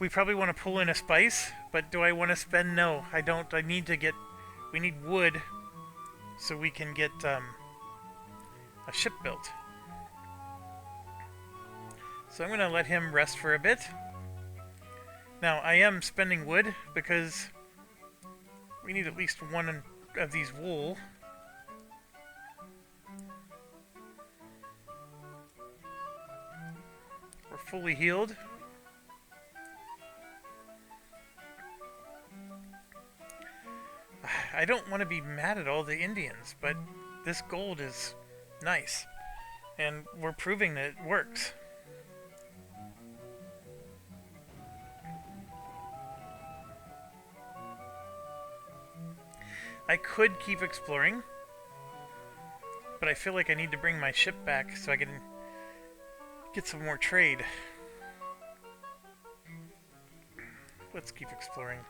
we probably want to pull in a spice, but do I want to spend? No, I don't. We need wood so we can get a ship built. So I'm going to let him rest for a bit. Now, I am spending wood because we need at least one of these wool. We're fully healed. I don't want to be mad at all the Indians, but this gold is nice. And we're proving that it works. I could keep exploring, but I feel like I need to bring my ship back so I can get some more trade. Let's keep exploring.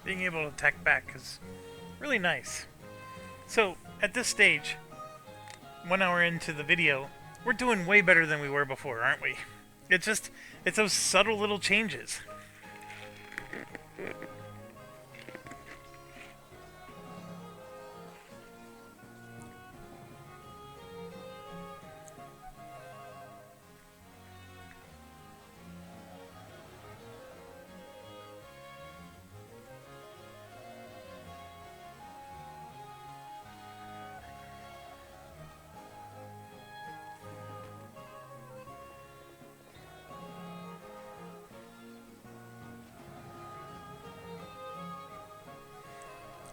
Being able to attack back is really nice. So, at this stage, 1 hour into the video, we're doing way better than we were before, aren't we? It's those subtle little changes.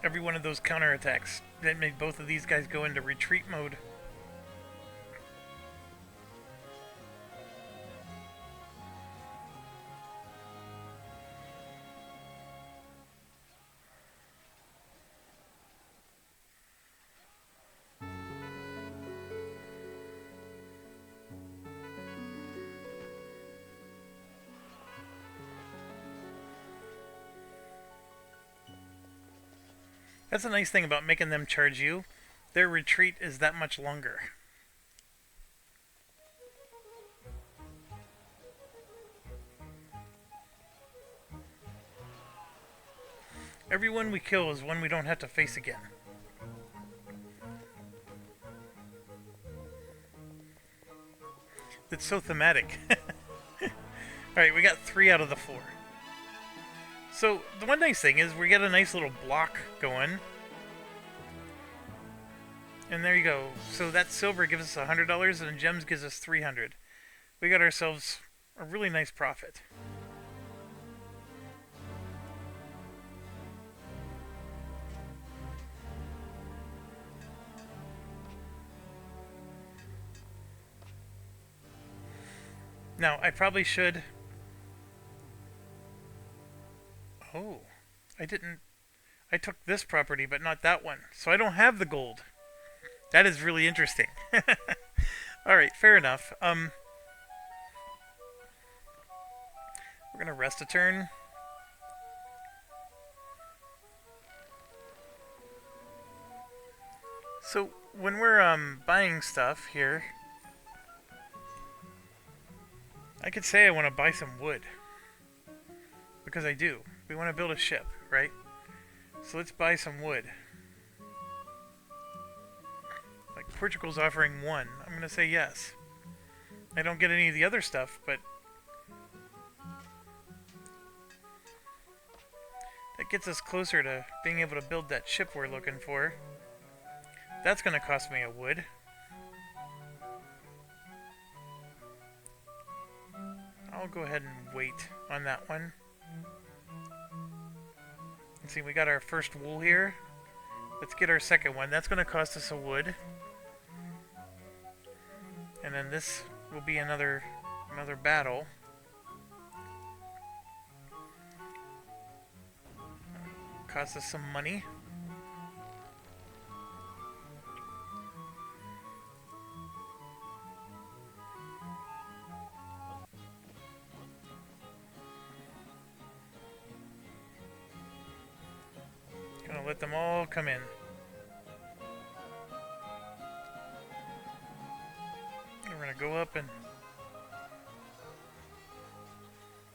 Every one of those counterattacks that made both of these guys go into retreat mode. That's a nice thing about making them charge you. Their retreat is that much longer. Every one we kill is one we don't have to face again. It's so thematic. Alright, we got 3 out of the 4. So, the one nice thing is we get a nice little block going. And there you go. So that silver gives us $100 and gems gives us $300. We got ourselves a really nice profit. Now, I probably should... Oh, I didn't... I took this property, but not that one. So I don't have the gold. That is really interesting. Alright, fair enough. We're gonna rest a turn. So, when we're buying stuff here... I could say I want to buy some wood. Because I do. We want to build a ship, right? So let's buy some wood. Like Portugal's offering 1. I'm going to say yes. I don't get any of the other stuff, but... that gets us closer to being able to build that ship we're looking for. That's going to cost me a wood. I'll go ahead and wait on that one. Let's see, we got our first wool here. Let's get our second one. That's going to cost us a wood. And then this will be another battle. Cost us some money. Gonna let them all come in. We're gonna go up and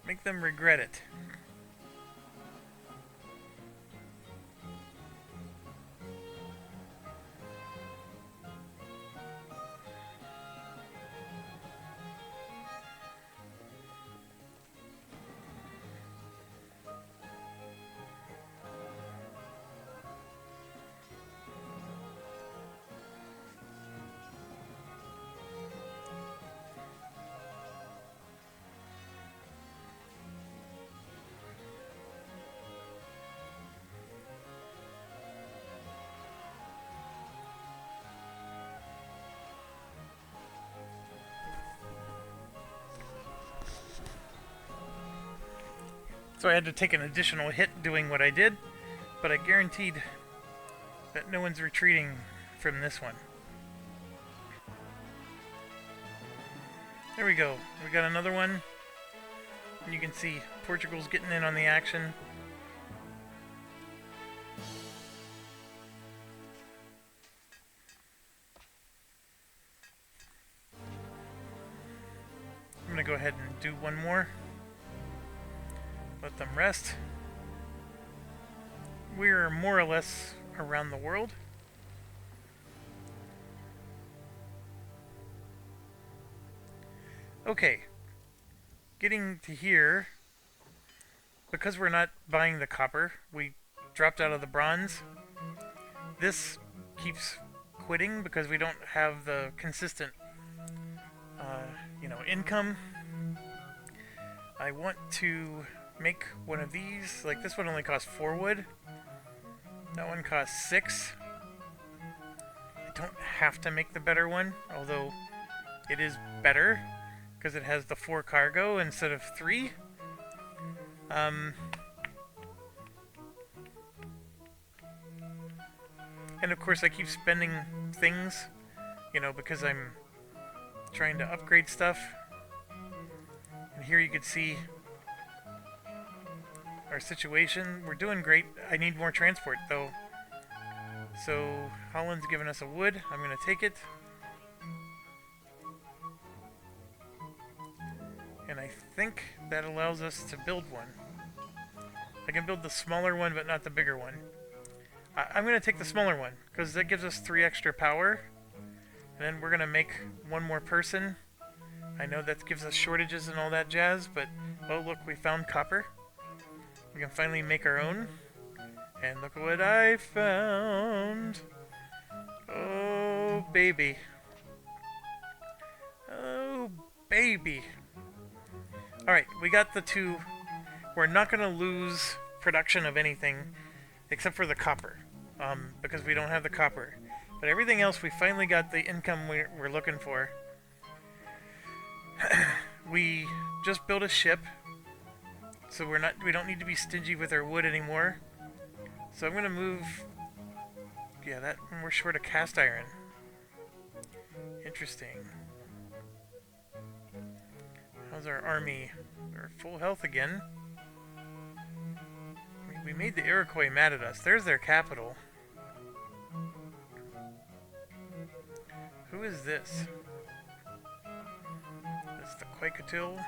make them regret it. So I had to take an additional hit doing what I did, but I guaranteed that no one's retreating from this one. There we go. We got another one. And you can see Portugal's getting in on the action. I'm going to go ahead and do one more. Let them rest. We're more or less around the world. Okay. Getting to here, because we're not buying the copper, we dropped out of the bronze. This keeps quitting because we don't have the consistent income. I want to make one of these. Like, this one only costs 4 wood. That one costs 6. I don't have to make the better one, although it is better because it has the 4 cargo instead of 3. And of course I keep spending things, because I'm trying to upgrade stuff. And here you can see our situation. We're doing great. I need more transport though. So Holland's given us a wood. I'm going to take it. And I think that allows us to build one. I can build the smaller one but not the bigger one. I'm going to take the smaller one because that gives us 3 extra power. And then we're going to make one more person. I know that gives us shortages and all that jazz, but, oh look, we found copper. We can finally make our own. And look what I found. Oh, baby. Oh, baby. Alright, we got the 2. We're not going to lose production of anything except for the copper, because we don't have the copper. But everything else, we finally got the income we're looking for. We just built a ship, so we don't need to be stingy with our wood anymore. So I'm gonna move. Yeah, that we're short of cast iron. Interesting. How's our army? We're full health again. We made the Iroquois mad at us. There's their capital. Who is this? That's the Quaketil.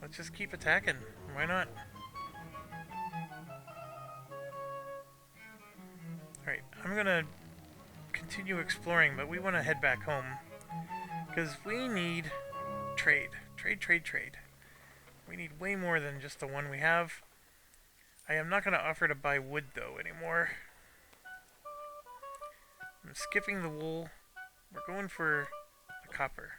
Let's just keep attacking. Why not? Alright, I'm gonna continue exploring, but we want to head back home. Because we need trade. Trade. We need way more than just the one we have. I am not going to offer to buy wood, though, anymore. I'm skipping the wool. We're going for the copper.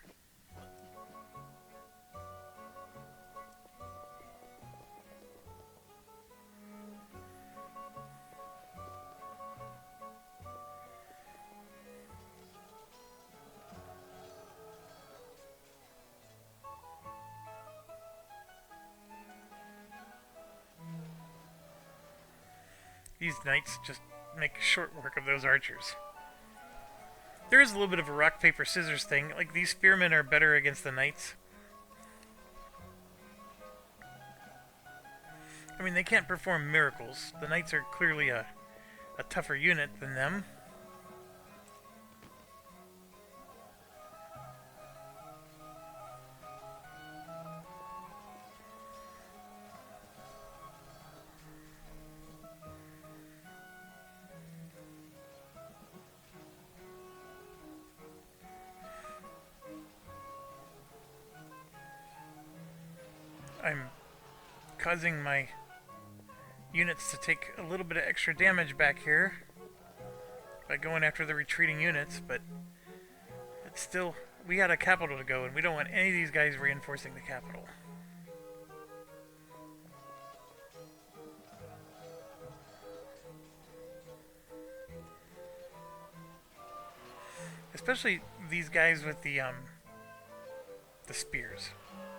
These knights just make short work of those archers. There is a little bit of a rock, paper, scissors thing. Like, these spearmen are better against the knights. I mean, they can't perform miracles. The knights are clearly a tougher unit than them. I'm causing my units to take a little bit of extra damage back here by going after the retreating units, but it's still, we got a capital to go and we don't want any of these guys reinforcing the capital. Especially these guys with the spears.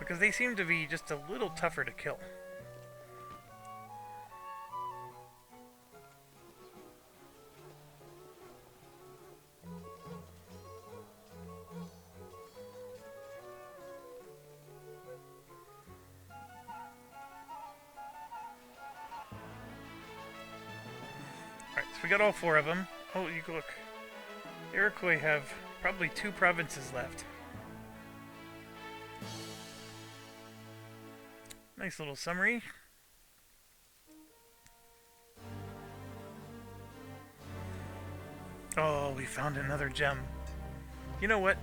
because they seem to be just a little tougher to kill. Alright, so we got all 4 of them. Oh, you look. Iroquois have probably 2 provinces left. Nice little summary. Oh, we found another gem. You know what?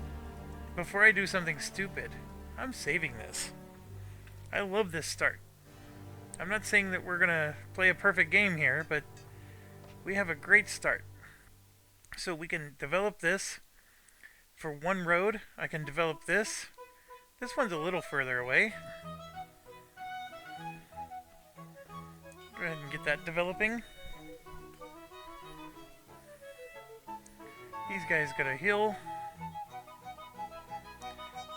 Before I do something stupid, I'm saving this. I love this start. I'm not saying that we're gonna play a perfect game here, but we have a great start. So we can develop this for 1 road. I can develop this. This one's a little further away. Go ahead and get that developing. These guys got a hill.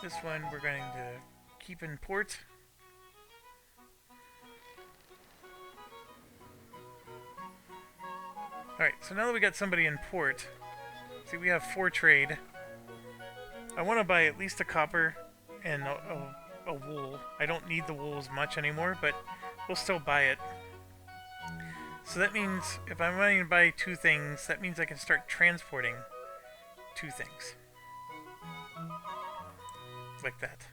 This one we're going to keep in port. Alright, so now that we got somebody in port, see, we have 4 trade. I want to buy at least a copper and a wool. I don't need the wool as much anymore, but we'll still buy it. So that means if I'm wanting to buy 2 things, that means I can start transporting 2 things. Like that.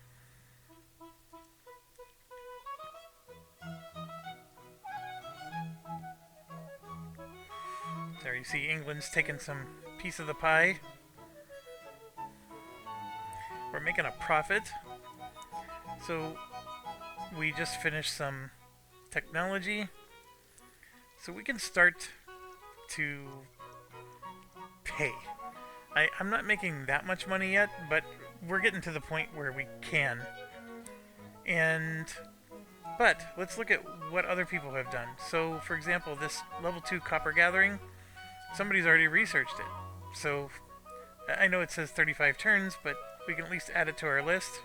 There you see England's taking some piece of the pie. We're making a profit. So we just finished some technology. So we can start to pay. I'm not making that much money yet, but we're getting to the point where we can. But let's look at what other people have done. So, for example, this level 2 copper gathering, somebody's already researched it. So I know it says 35 turns, but we can at least add it to our list.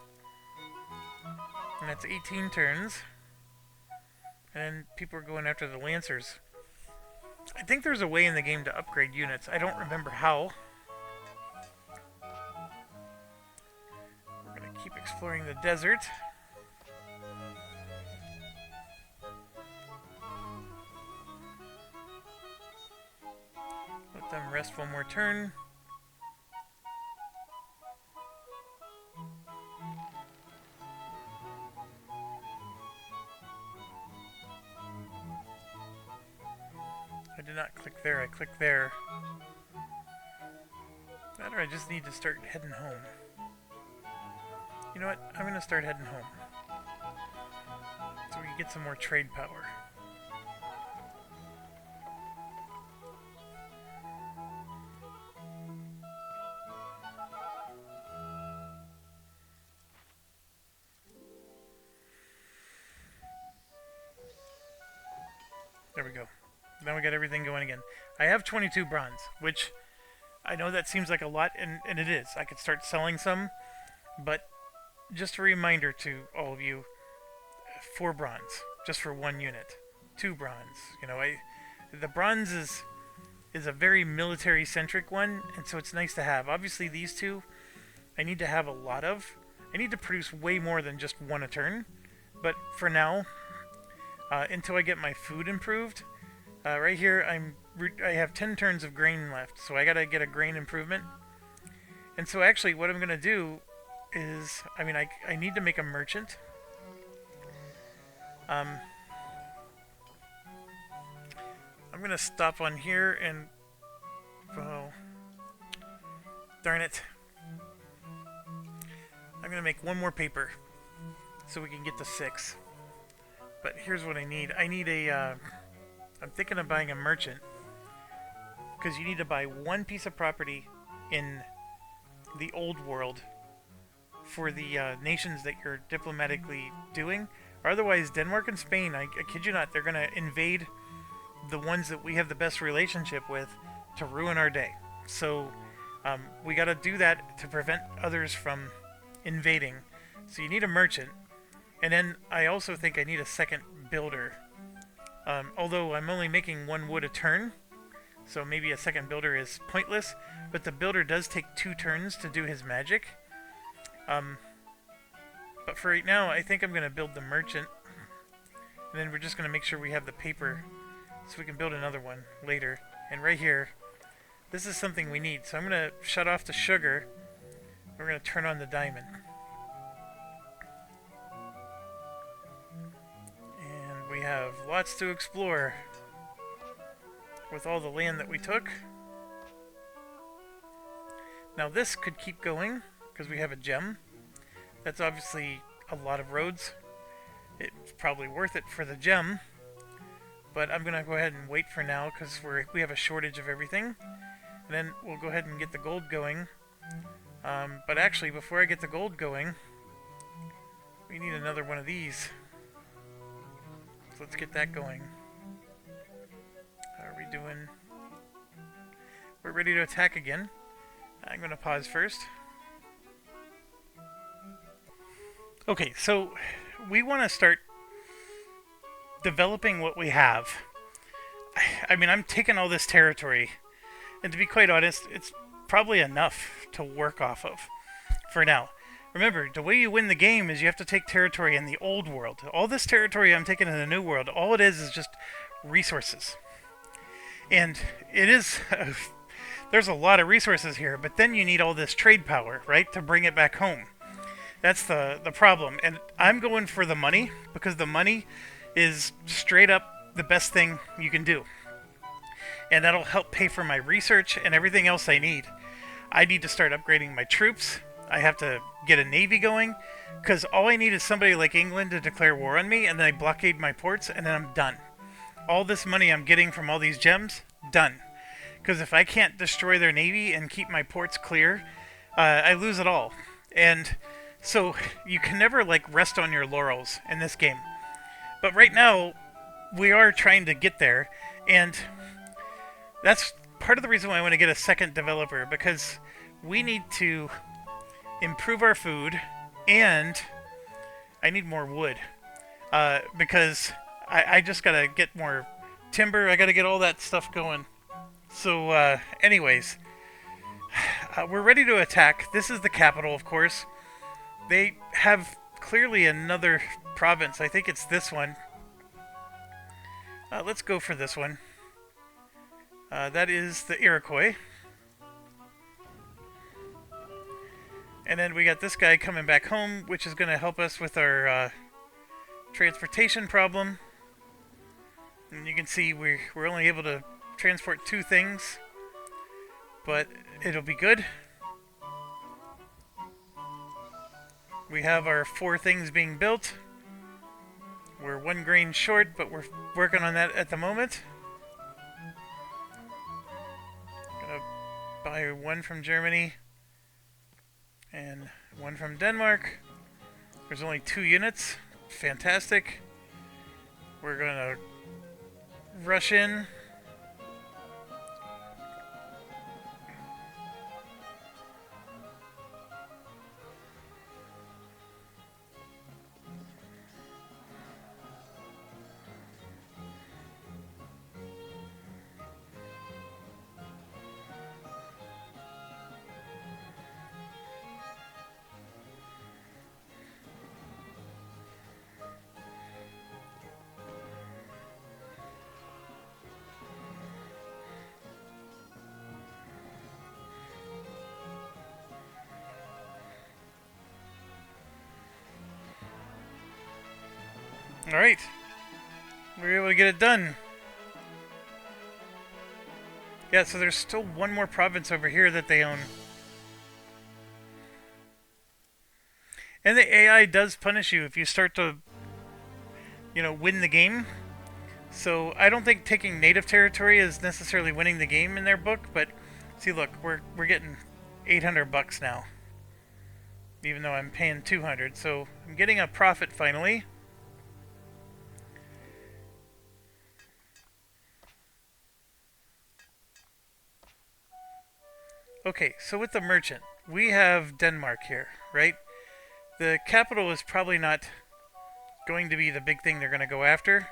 And that's 18 turns. And people are going after the Lancers. I think there's a way in the game to upgrade units. I don't remember how. We're going to keep exploring the desert. Let them rest 1 more turn. I did not click there, I clicked there. That or I just need to start heading home. You know what? I'm going to start heading home. So we can get some more trade power. There we go. Now we got everything going again. I have 22 bronze, which I know that seems like a lot, and it is. I could start selling some, but just a reminder to all of you, 4 bronze, just for 1 unit. 2 bronze. You know, the bronze is a very military-centric one, and so it's nice to have. Obviously, these 2, I need to have a lot of. I need to produce way more than just 1 a turn, but for now, until I get my food improved, right here, I have 10 turns of grain left, so I gotta get a grain improvement. And so actually, what I'm gonna do is, I need to make a merchant. I'm gonna stop on here and, oh, darn it. I'm gonna make 1 more paper, so we can get to 6. But here's what I need. I need I'm thinking of buying a merchant, because you need to buy 1 piece of property in the old world for the nations that you're diplomatically doing. Or otherwise, Denmark and Spain, I kid you not, they're going to invade the ones that we have the best relationship with to ruin our day. So we got to do that to prevent others from invading. So you need a merchant. And then I also think I need a second builder. Although I'm only making 1 wood a turn, so maybe a second builder is pointless, but the builder does take 2 turns to do his magic. But for right now, I think I'm going to build the merchant, and then we're just going to make sure we have the paper so we can build another one later. And right here, this is something we need, so I'm going to shut off the sugar. We're going to turn on the diamond. And we have lots to explore with all the land that we took. Now this could keep going because we have a gem. That's obviously a lot of roads. It's probably worth it for the gem, but I'm gonna go ahead and wait for now because we have a shortage of everything. And then we'll go ahead and get the gold going. But actually, before I get the gold going, we need another one of these. So let's get that going. How are we doing? We're ready to attack again. I'm going to pause first. Okay, so we want to start developing what we have. I mean, I'm taking all this territory, and to be quite honest, it's probably enough to work off of for now. Remember, the way you win the game is you have to take territory in the old world. All this territory I'm taking in the new world, all it is just resources. And it is... there's a lot of resources here, but then you need all this trade power, right, to bring it back home. That's the problem. And I'm going for the money, because the money is straight up the best thing you can do. And that'll help pay for my research and everything else I need. I need to start upgrading my troops. I have to get a navy going, because all I need is somebody like England to declare war on me, and then I blockade my ports, and then I'm done. All this money I'm getting from all these gems, done. Because if I can't destroy their navy and keep my ports clear, I lose it all. And so you can never like rest on your laurels in this game. But right now, we are trying to get there, and that's part of the reason why I want to get a second developer, because we need to improve our food, and I need more wood. Because I just gotta get more timber, I gotta get all that stuff going. So, anyways, we're ready to attack. This is the capital, of course. They have clearly another province. I think it's this one. Let's go for this one. That is the Iroquois. And then we got this guy coming back home, which is going to help us with our transportation problem. And you can see we're only able to transport 2 things, but it'll be good. We have our 4 things being built. We're 1 grain short, but we're working on that at the moment. Gonna buy 1 from Germany and 1 from Denmark. There's only 2 units. Fantastic. We're gonna rush in. Alright. We were able to get it done. Yeah, so there's still 1 more province over here that they own. And the AI does punish you if you start to, win the game. So I don't think taking native territory is necessarily winning the game in their book, but see, look, we're getting $800 now. Even though I'm paying 200, so I'm getting a profit finally. Okay, so with the merchant, we have Denmark here, right? The capital is probably not going to be the big thing they're going to go after.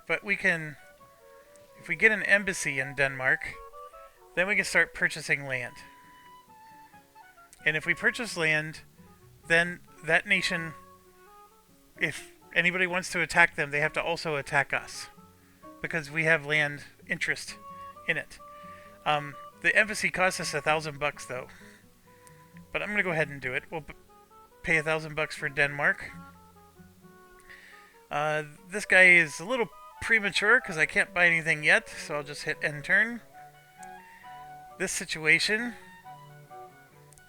But we can, if we get an embassy in Denmark, then we can start purchasing land. And if we purchase land, then that nation, if anybody wants to attack them, they have to also attack us. Because we have land interest in it. The embassy costs us $1,000 though. But I'm going to go ahead and do it. We'll pay $1,000 for Denmark. This guy is a little premature because I can't buy anything yet, so I'll just hit end turn. This situation,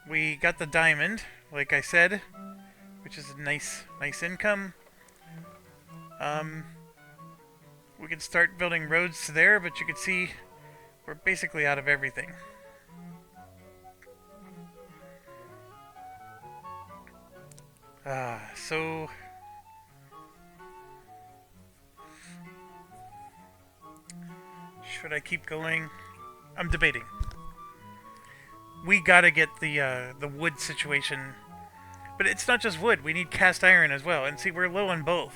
we got the diamond, like I said, which is a nice income. We can start building roads to there, but you can see we're basically out of everything. So should I keep going? I'm debating. We gotta get the wood situation, but it's not just wood. We need cast iron as well. And see, we're low on both.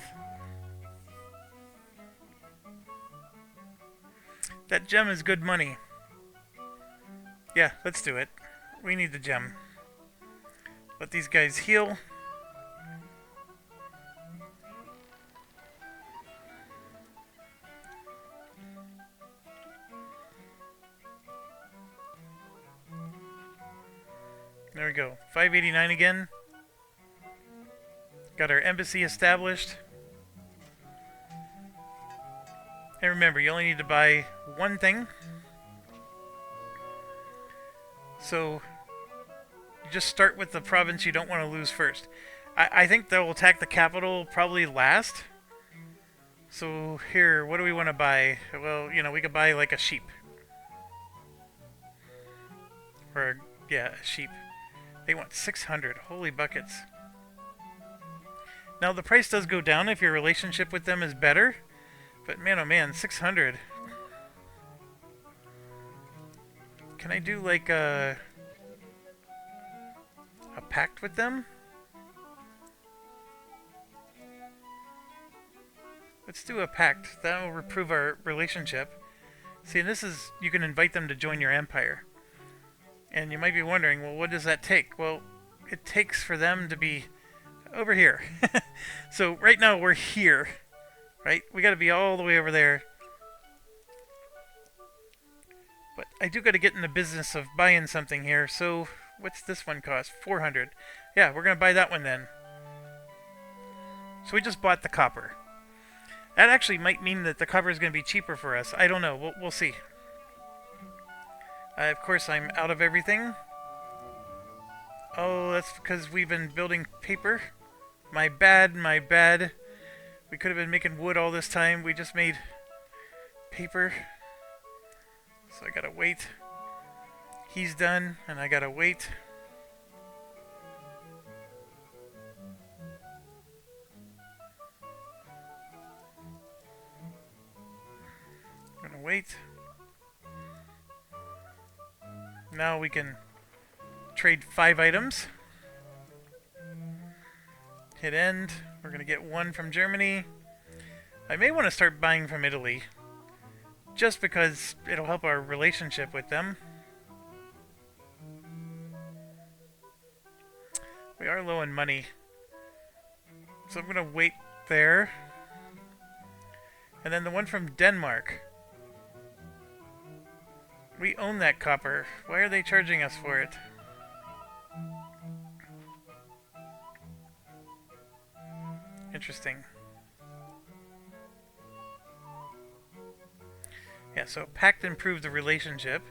That gem is good money. Yeah, let's do it. We need the gem. Let these guys heal. There we go. 589 again. Got our embassy established. And remember, you only need to buy one thing. So, you just start with the province you don't want to lose first. I think they'll attack the capital probably last. So, here, what do we want to buy? Well, you know, we could buy like a sheep. Or, yeah, a sheep. They want 600. Holy buckets. Now, the price does go down if your relationship with them is better. But man, oh man, 600. Can I do like a pact with them? Let's do a pact. That will improve our relationship. See, and this is, you can invite them to join your empire. And you might be wondering, well, what does that take? Well, it takes for them to be over here. So right now we're here, right? We got to be all the way over there. But I do got to get in the business of buying something here. So what's this one cost? 400. Yeah, we're going to buy that one then. So we just bought the copper. That actually might mean that the copper is going to be cheaper for us. I don't know. We'll see. Of course, I'm out of everything. Oh, that's because we've been building paper. My bad, my bad. We could have been making wood all this time. We just made paper. So I gotta wait. He's done, and I gotta wait. I'm gonna wait. Now we can trade 5 items. Hit end. We're going to get 1 from Germany. I may want to start buying from Italy. Just because it'll help our relationship with them. We are low on money. So I'm going to wait there. And then the one from Denmark. We own that copper. Why are they charging us for it? Interesting. Yeah, so pact improved the relationship.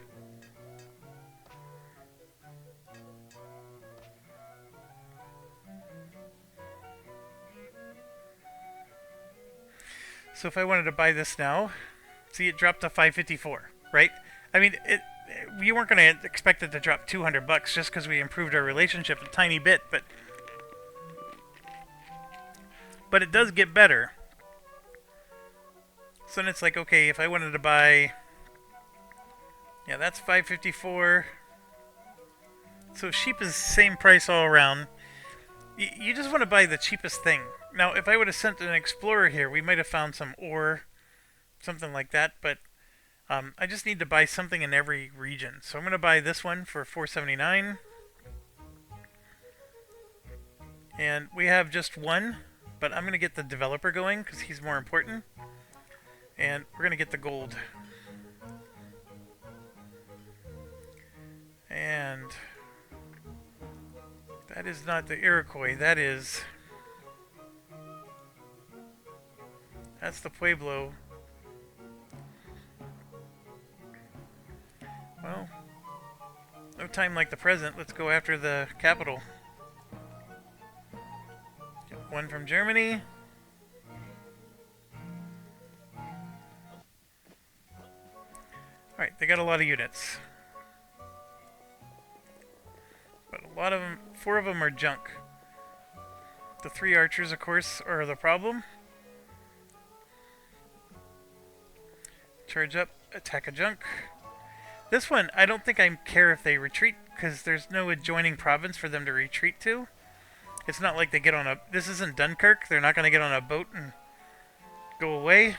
So if I wanted to buy this now, see, it dropped to 554, right? I mean, you weren't going to expect it to drop 200 bucks just because we improved our relationship a tiny bit, but it does get better. So then it's like, okay, if I wanted to buy, yeah, that's 554. So sheep is the same price all around. You just want to buy the cheapest thing. Now, if I would have sent an explorer here, we might have found some ore, something like that. But I just need to buy something in every region. So I'm going to buy this one for 479. And we have just one, but I'm going to get the developer going because he's more important. And we're going to get the gold. And that is not the Iroquois. That's the Pueblo. Well, no time like the present. Let's go after the capital. One from Germany. Alright, they got a lot of units. But a lot of them, 4 of them are junk. The 3 archers, of course, are the problem. Charge up, attack a junk. This one, I don't think I care if they retreat, because there's no adjoining province for them to retreat to. It's not like they get on a... This isn't Dunkirk. They're not going to get on a boat and go away.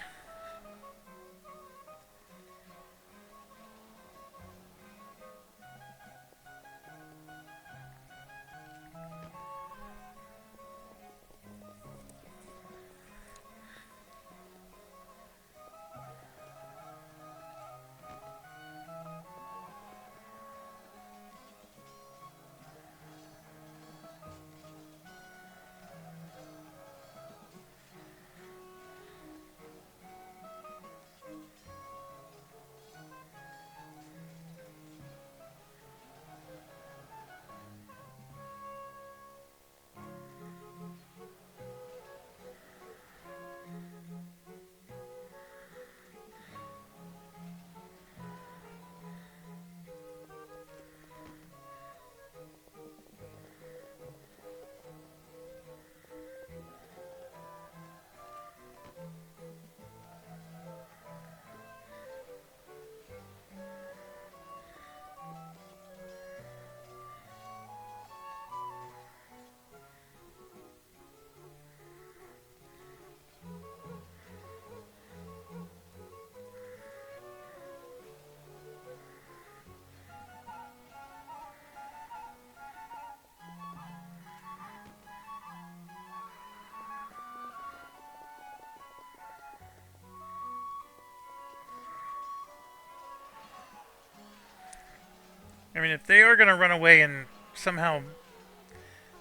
I mean, if they are going to run away and somehow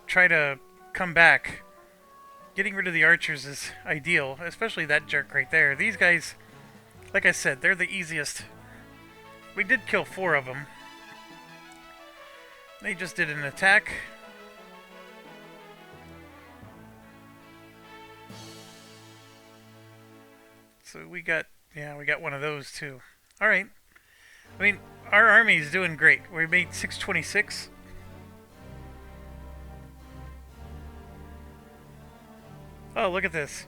try to come back, getting rid of the archers is ideal, especially that jerk right there. These guys, like I said, they're the easiest. We did kill 4 of them. They just did an attack. So we got one of those too. All right. I mean, our army is doing great. We made 626. Oh, look at this.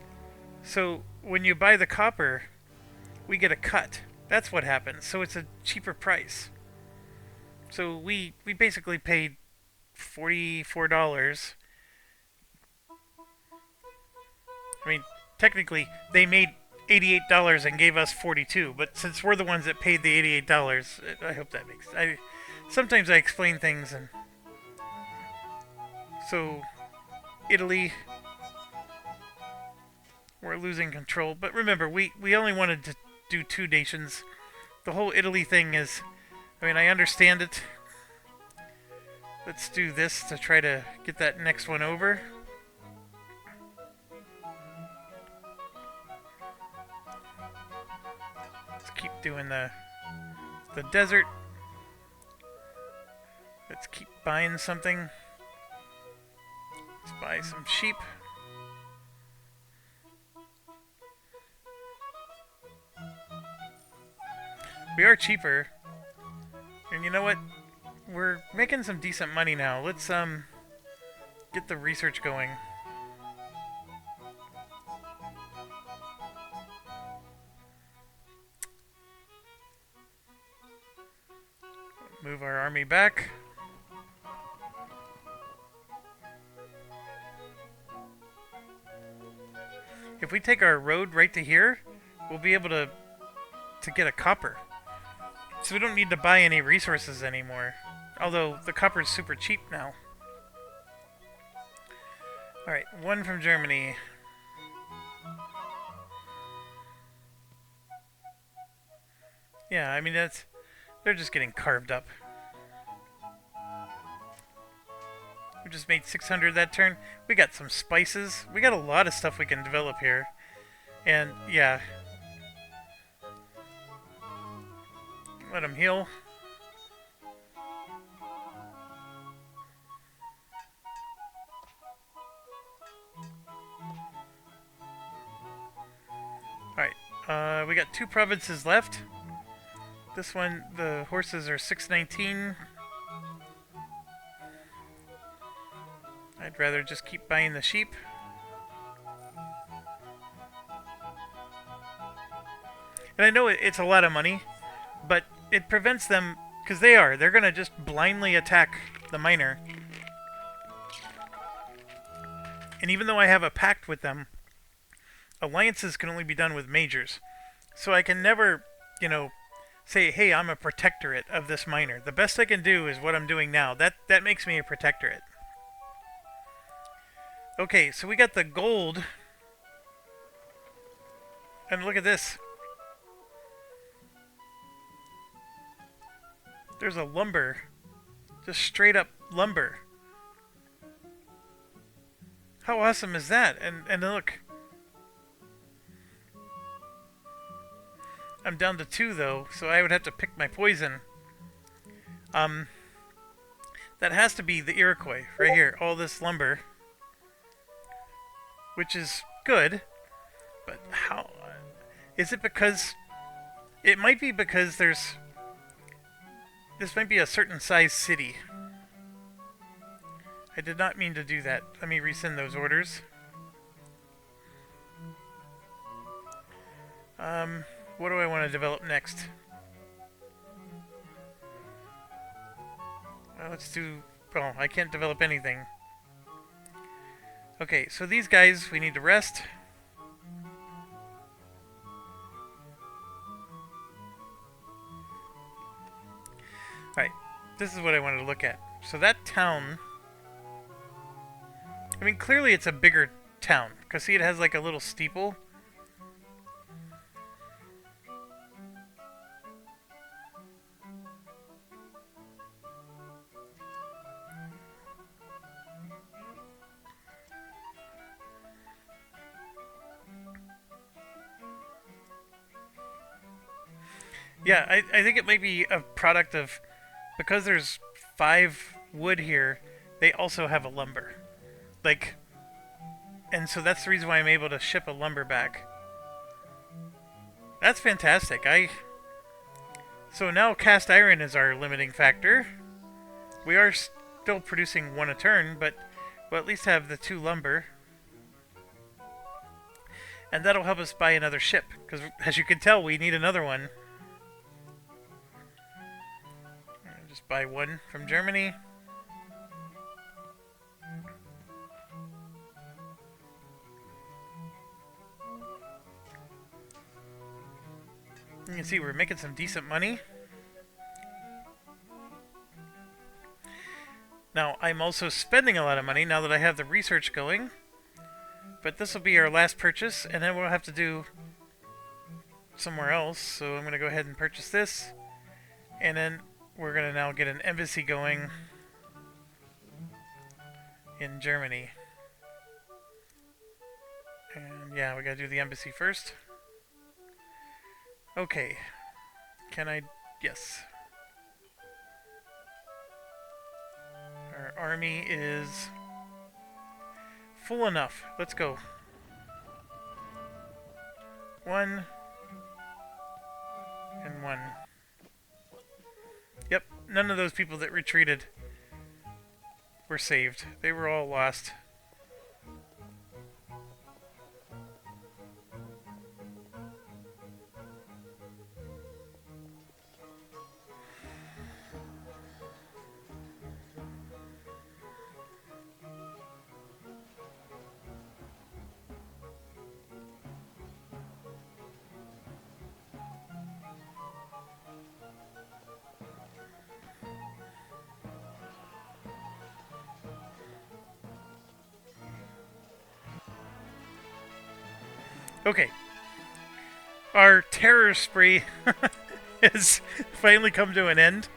So when you buy the copper, we get a cut. That's what happens. So it's a cheaper price. So we basically paid $44. I mean, technically, they made $88 and gave us 42, but since we're the ones that paid the $88, I hope that makes sometimes I explain things, and so Italy, we're losing control. But remember, we only wanted to do 2 nations. The whole Italy thing is, I mean, I understand it. Let's do this to try to get that next one over. Keep doing the desert. Let's keep buying something. Let's buy some sheep. We are cheaper. And you know what? We're making some decent money now. Let's get the research going. Move our army back. if we take our road right to here, we'll be able to get a copper. So we don't need to buy any resources anymore. Although the copper is super cheap now. Alright, one from Germany. Yeah, I mean they're just getting carved up. We just made 600 that turn. We got some spices. We got a lot of stuff we can develop here. And yeah. Let them heal. Alright, we got 2 provinces left. This one, the horses are 619. I'd rather just keep buying the sheep. And I know it's a lot of money, but it prevents them, because they're going to just blindly attack the miner. And even though I have a pact with them, alliances can only be done with majors. So I can never, say, hey, I'm a protectorate of this miner. The best I can do is what I'm doing now. That makes me a protectorate. Okay, so we got the gold. And look at this. There's a lumber. Just straight up lumber. How awesome is that? And look. I'm down to 2 though, so I would have to pick my poison. That has to be the Iroquois right here. All this lumber. Which is good. But how? Is it because... It might be because there's... This might be a certain size city. I did not mean to do that. Let me resend those orders. What do I want to develop next? Let's do... Oh, I can't develop anything. Okay, so these guys, we need to rest. Alright, this is what I wanted to look at. So that town... I mean, clearly it's a bigger town. Because see, it has like a little steeple. Yeah, I think it might be a product of... Because there's 5 wood here, they also have a lumber. Like... And so that's the reason why I'm able to ship a lumber back. That's fantastic. So now cast iron is our limiting factor. We are still producing 1 a turn, but we'll at least have the 2 lumber. And that'll help us buy another ship. Because as you can tell, we need another one. Just buy 1 from Germany. You can see we're making some decent money. Now, I'm also spending a lot of money now that I have the research going. But this will be our last purchase, and then we'll have to do somewhere else. So I'm going to go ahead and purchase this. And then we're going to now get an embassy going in Germany. And yeah, we got to do the embassy first. Okay. Can I... Yes. Our army is full enough. Let's go. 1 and 1. Yep, none of those people that retreated were saved. They were all lost. Okay. Our terror spree has finally come to an end.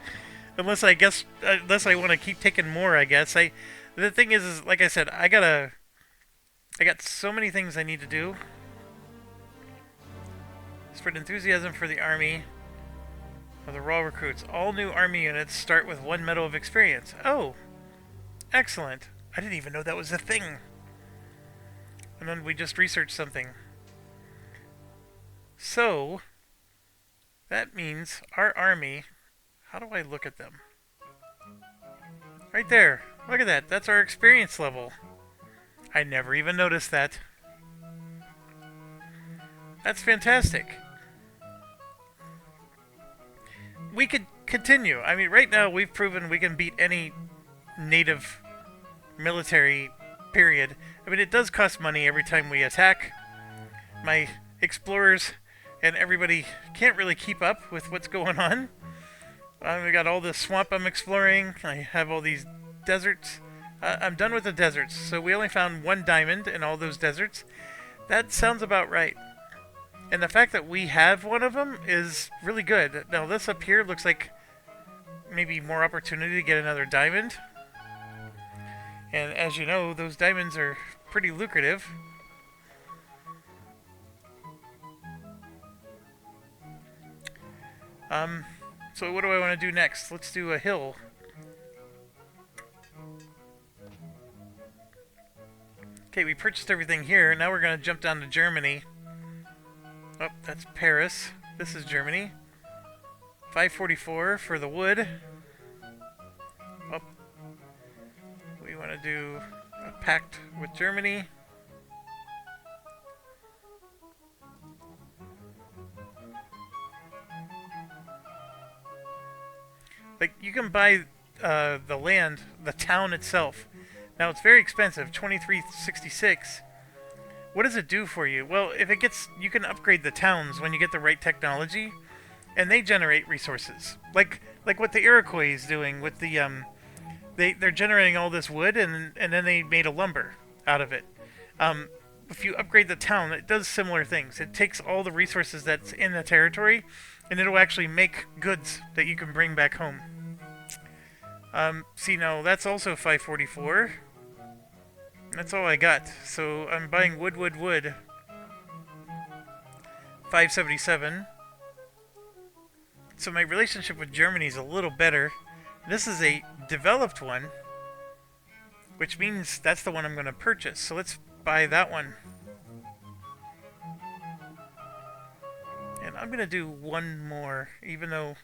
Unless I want to keep taking more, I guess. The thing is like I said, I got so many things I need to do. Spread enthusiasm for the army of the raw recruits. All new army units start with 1 medal of experience. Oh, excellent. I didn't even know that was a thing. And then we just researched something. So, that means our army... How do I look at them? Right there. Look at that. That's our experience level. I never even noticed that. That's fantastic. We could continue. I mean, right now we've proven we can beat any native military, period. I mean, it does cost money every time we attack. My explorers and everybody can't really keep up with what's going on. We got all this swamp I'm exploring. I have all these deserts. I'm done with the deserts, so we only found 1 diamond in all those deserts. That sounds about right. And the fact that we have one of them is really good. Now this up here looks like maybe more opportunity to get another diamond. And as you know, those diamonds are pretty lucrative. So what do I want to do next? Let's do a hill. Okay, we purchased everything here. Now we're going to jump down to Germany. Oh, that's Paris. This is Germany. 544 for the wood. Oh, we want to do a pact with Germany. Like, you can buy the land, the town itself. Now, it's very expensive, 2366. What does it do for you? Well, if it gets, you can upgrade the towns when you get the right technology, and they generate resources. Like what the Iroquois is doing with the they're generating all this wood, and then they made a lumber out of it. If you upgrade the town, it does similar things. It takes all the resources that's in the territory, and it'll actually make goods that you can bring back home. See, now that's also 544. That's all I got. So I'm buying wood. 577. So my relationship with Germany is a little better. This is a developed one, which means that's the one I'm going to purchase. So let's buy that one. And I'm going to do one more, even though...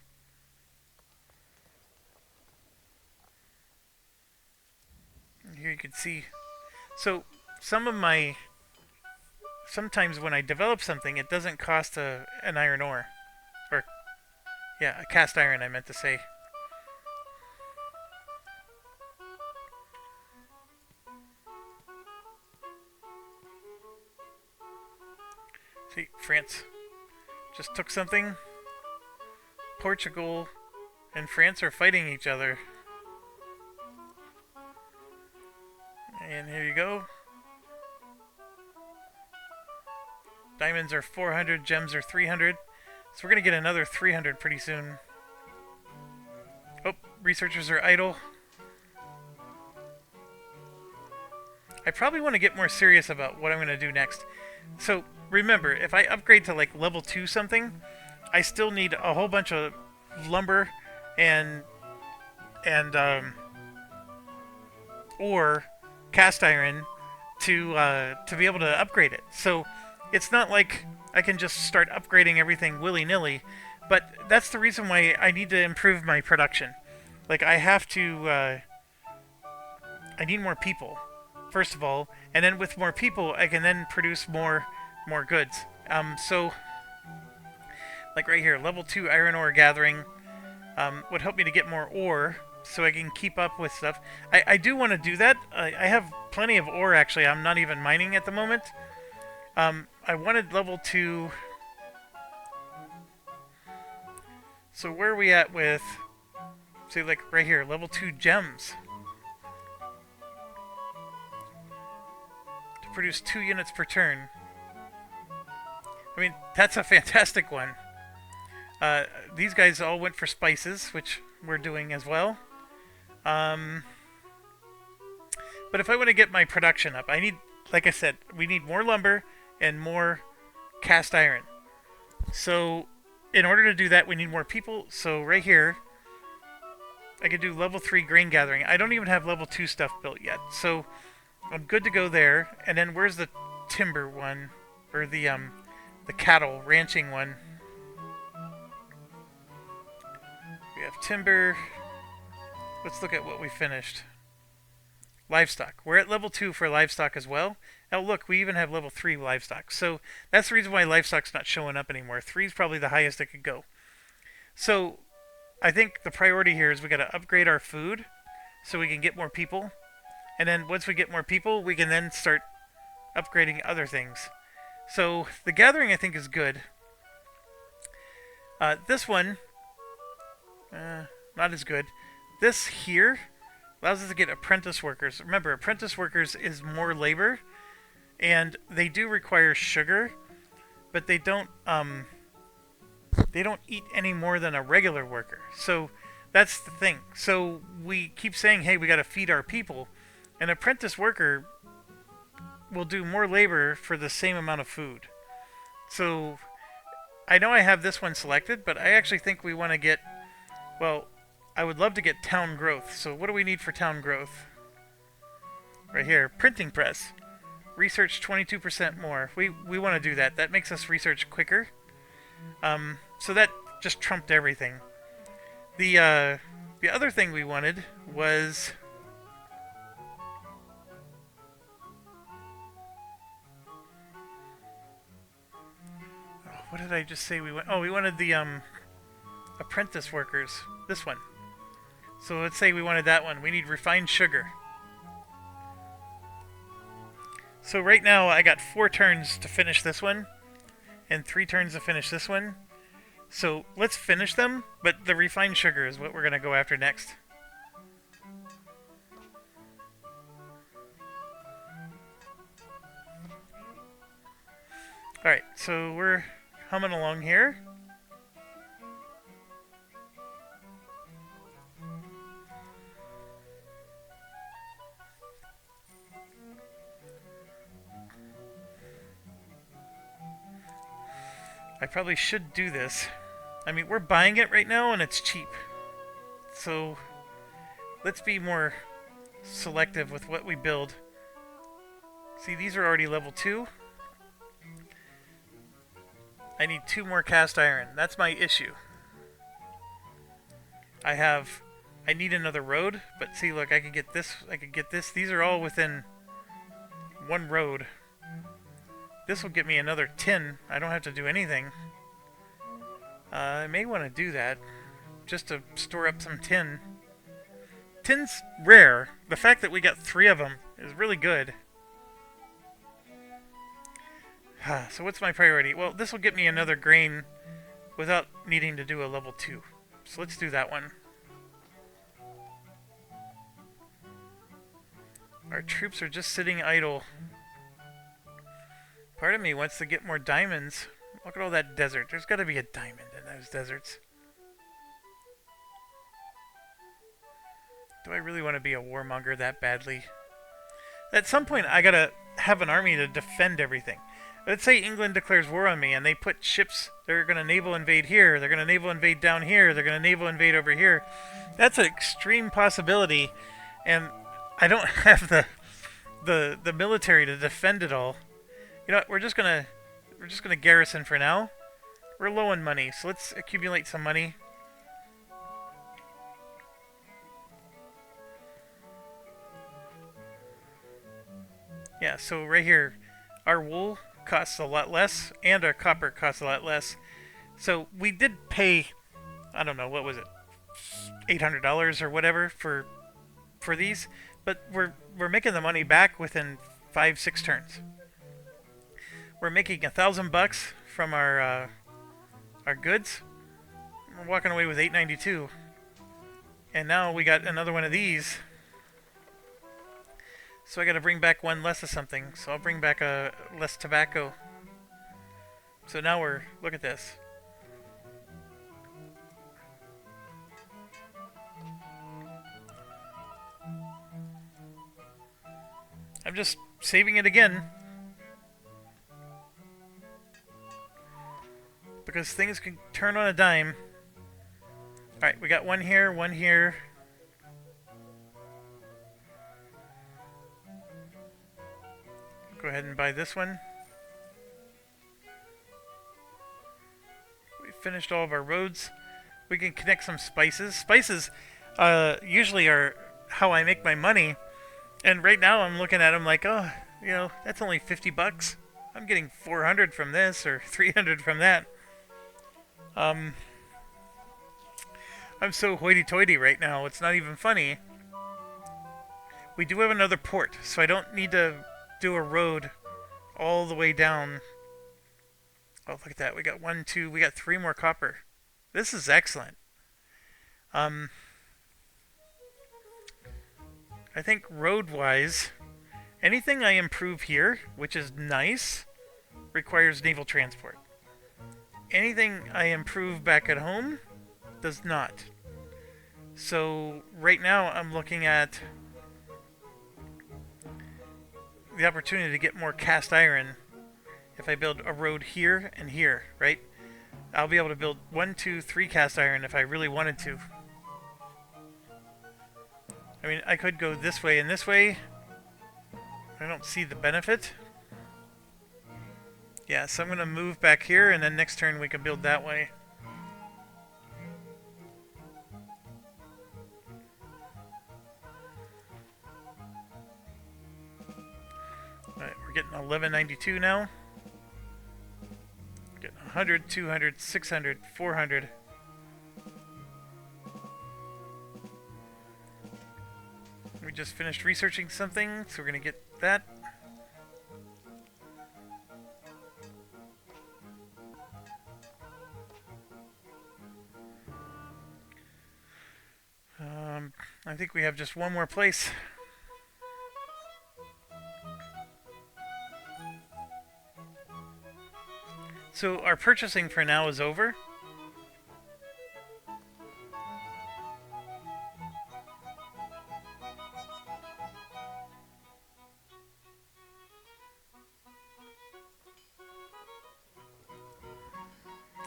Here you can see. So some of my... Sometimes when I develop something, it doesn't cost an iron ore. Or, yeah, a cast iron, I meant to say. See, France just took something. Portugal and France are fighting each other. And here you go. Diamonds are 400, gems are 300. So we're going to get another 300 pretty soon. Oh, researchers are idle. I probably want to get more serious about what I'm going to do next. So remember, if I upgrade to like level 2 something, I still need a whole bunch of lumber and or cast iron to be able to upgrade it. So it's not like I can just start upgrading everything willy-nilly, but that's the reason why I need to improve my production. Like, I have to I need more people, first of all, and then with more people I can then produce more goods. So like right here, level 2 iron ore gathering would help me to get more ore so I can keep up with stuff. I do want to do that. I have plenty of ore, actually. I'm not even mining at the moment. I wanted level 2. So where are we at with, say, like right here, level 2 gems. To produce 2 units per turn. I mean, that's a fantastic one. These guys all went for spices, which we're doing as well. Um, but if I want to get my production up, I need, like I said, we need more lumber and more cast iron. So, in order to do that, we need more people. So, right here, I could do level 3 grain gathering. I don't even have level 2 stuff built yet. So, I'm good to go there. And then, where's the timber one? Or the cattle ranching one? We have timber. Let's look at what we finished. Livestock. We're at level 2 for livestock as well. Oh, look, we even have level 3 livestock. So that's the reason why livestock's not showing up anymore. 3 is probably the highest it could go. So I think the priority here is we got to upgrade our food so we can get more people. And then once we get more people, we can then start upgrading other things. So the gathering, I think, is good. This one, not as good. This here allows us to get apprentice workers. Remember, apprentice workers is more labor, and they do require sugar, but they don't eat any more than a regular worker. So that's the thing. So we keep saying, hey, we got to feed our people. An apprentice worker will do more labor for the same amount of food. So I know I have this one selected, but I actually think we want to get, well, I would love to get town growth. So what do we need for town growth? Right here, printing press. Research 22% more. We want to do that. That makes us research quicker. So that just trumped everything. The other thing we wanted was what did I just say we want? Oh, we wanted the apprentice workers. This one. So let's say we wanted that one. We need refined sugar. So right now I got 4 turns to finish this one and 3 turns to finish this one. So let's finish them, but the refined sugar is what we're going to go after next. Alright, so we're humming along here. I probably should do this. I mean, we're buying it right now and it's cheap. So let's be more selective with what we build. See, these are already level 2. I need 2 more cast iron. That's my issue. I need another road, but see, look, I could get this, I could get this. These are all within 1 road. This will get me another tin. I don't have to do anything. I may want to do that just to store up some tin. Tin's rare. The fact that we got 3 of them is really good. So what's my priority? Well, this will get me another grain without needing to do a level 2. So let's do that one. Our troops are just sitting idle. Part of me wants to get more diamonds. Look at all that desert. There's got to be a diamond in those deserts. Do I really want to be a warmonger that badly? At some point, I gotta have an army to defend everything. Let's say England declares war on me and they put ships. They're going to naval invade here. They're going to naval invade down here. They're going to naval invade over here. That's an extreme possibility, and I don't have the military to defend it all. You know what? We're just gonna garrison for now. We're low on money, so let's accumulate some money. Yeah, so right here, our wool costs a lot less, and our copper costs a lot less. So we did pay, I don't know, what was it, $800 or whatever for these, but we're making the money back within 5-6 turns. We're making $1,000 from our goods. We're walking away with $892, and now we got another one of these. So I got to bring back 1 less of something. So I'll bring back less tobacco. So now look at this. I'm just saving it again. Because things can turn on a dime. Alright, we got one here, one here. Go ahead and buy this one. We finished all of our roads. We can connect some spices. Spices usually are how I make my money. And right now I'm looking at them like, oh, you know, that's only 50 bucks. I'm getting 400 from this or 300 from that. I'm so hoity-toity right now, it's not even funny. We do have another port, so I don't need to do a road all the way down. Oh, look at that. We got we got 3 more copper. This is excellent. I think road-wise, anything I improve here, which is nice, requires naval transport. Anything I improve back at home does not. So right now I'm looking at the opportunity to get more cast iron if I build a road here and here, right? I'll be able to build 1, 2, 3 cast iron if I really wanted to. I mean, I could go this way and this way. I don't see the benefit. Yeah, so I'm going to move back here, and then next turn we can build that way. Alright, we're getting 1192 now. Getting 100, 200, 600, 400. We just finished researching something, so we're going to get that. I think we have just one more place. So our purchasing for now is over.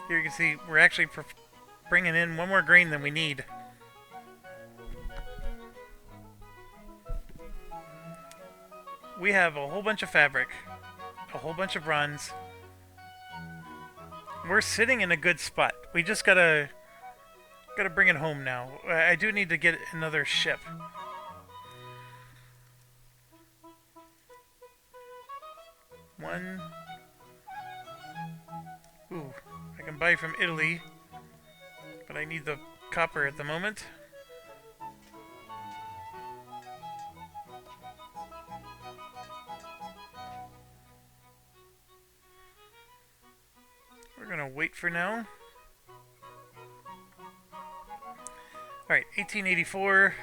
Here you can see we're actually bringing in one more grain than we need. We have a whole bunch of fabric, a whole bunch of bronze. We're sitting in a good spot. We just gotta bring it home now. I do need to get another ship. One. Ooh, I can buy from Italy, but I need the copper at the moment. We're gonna wait for now. Alright, 1884.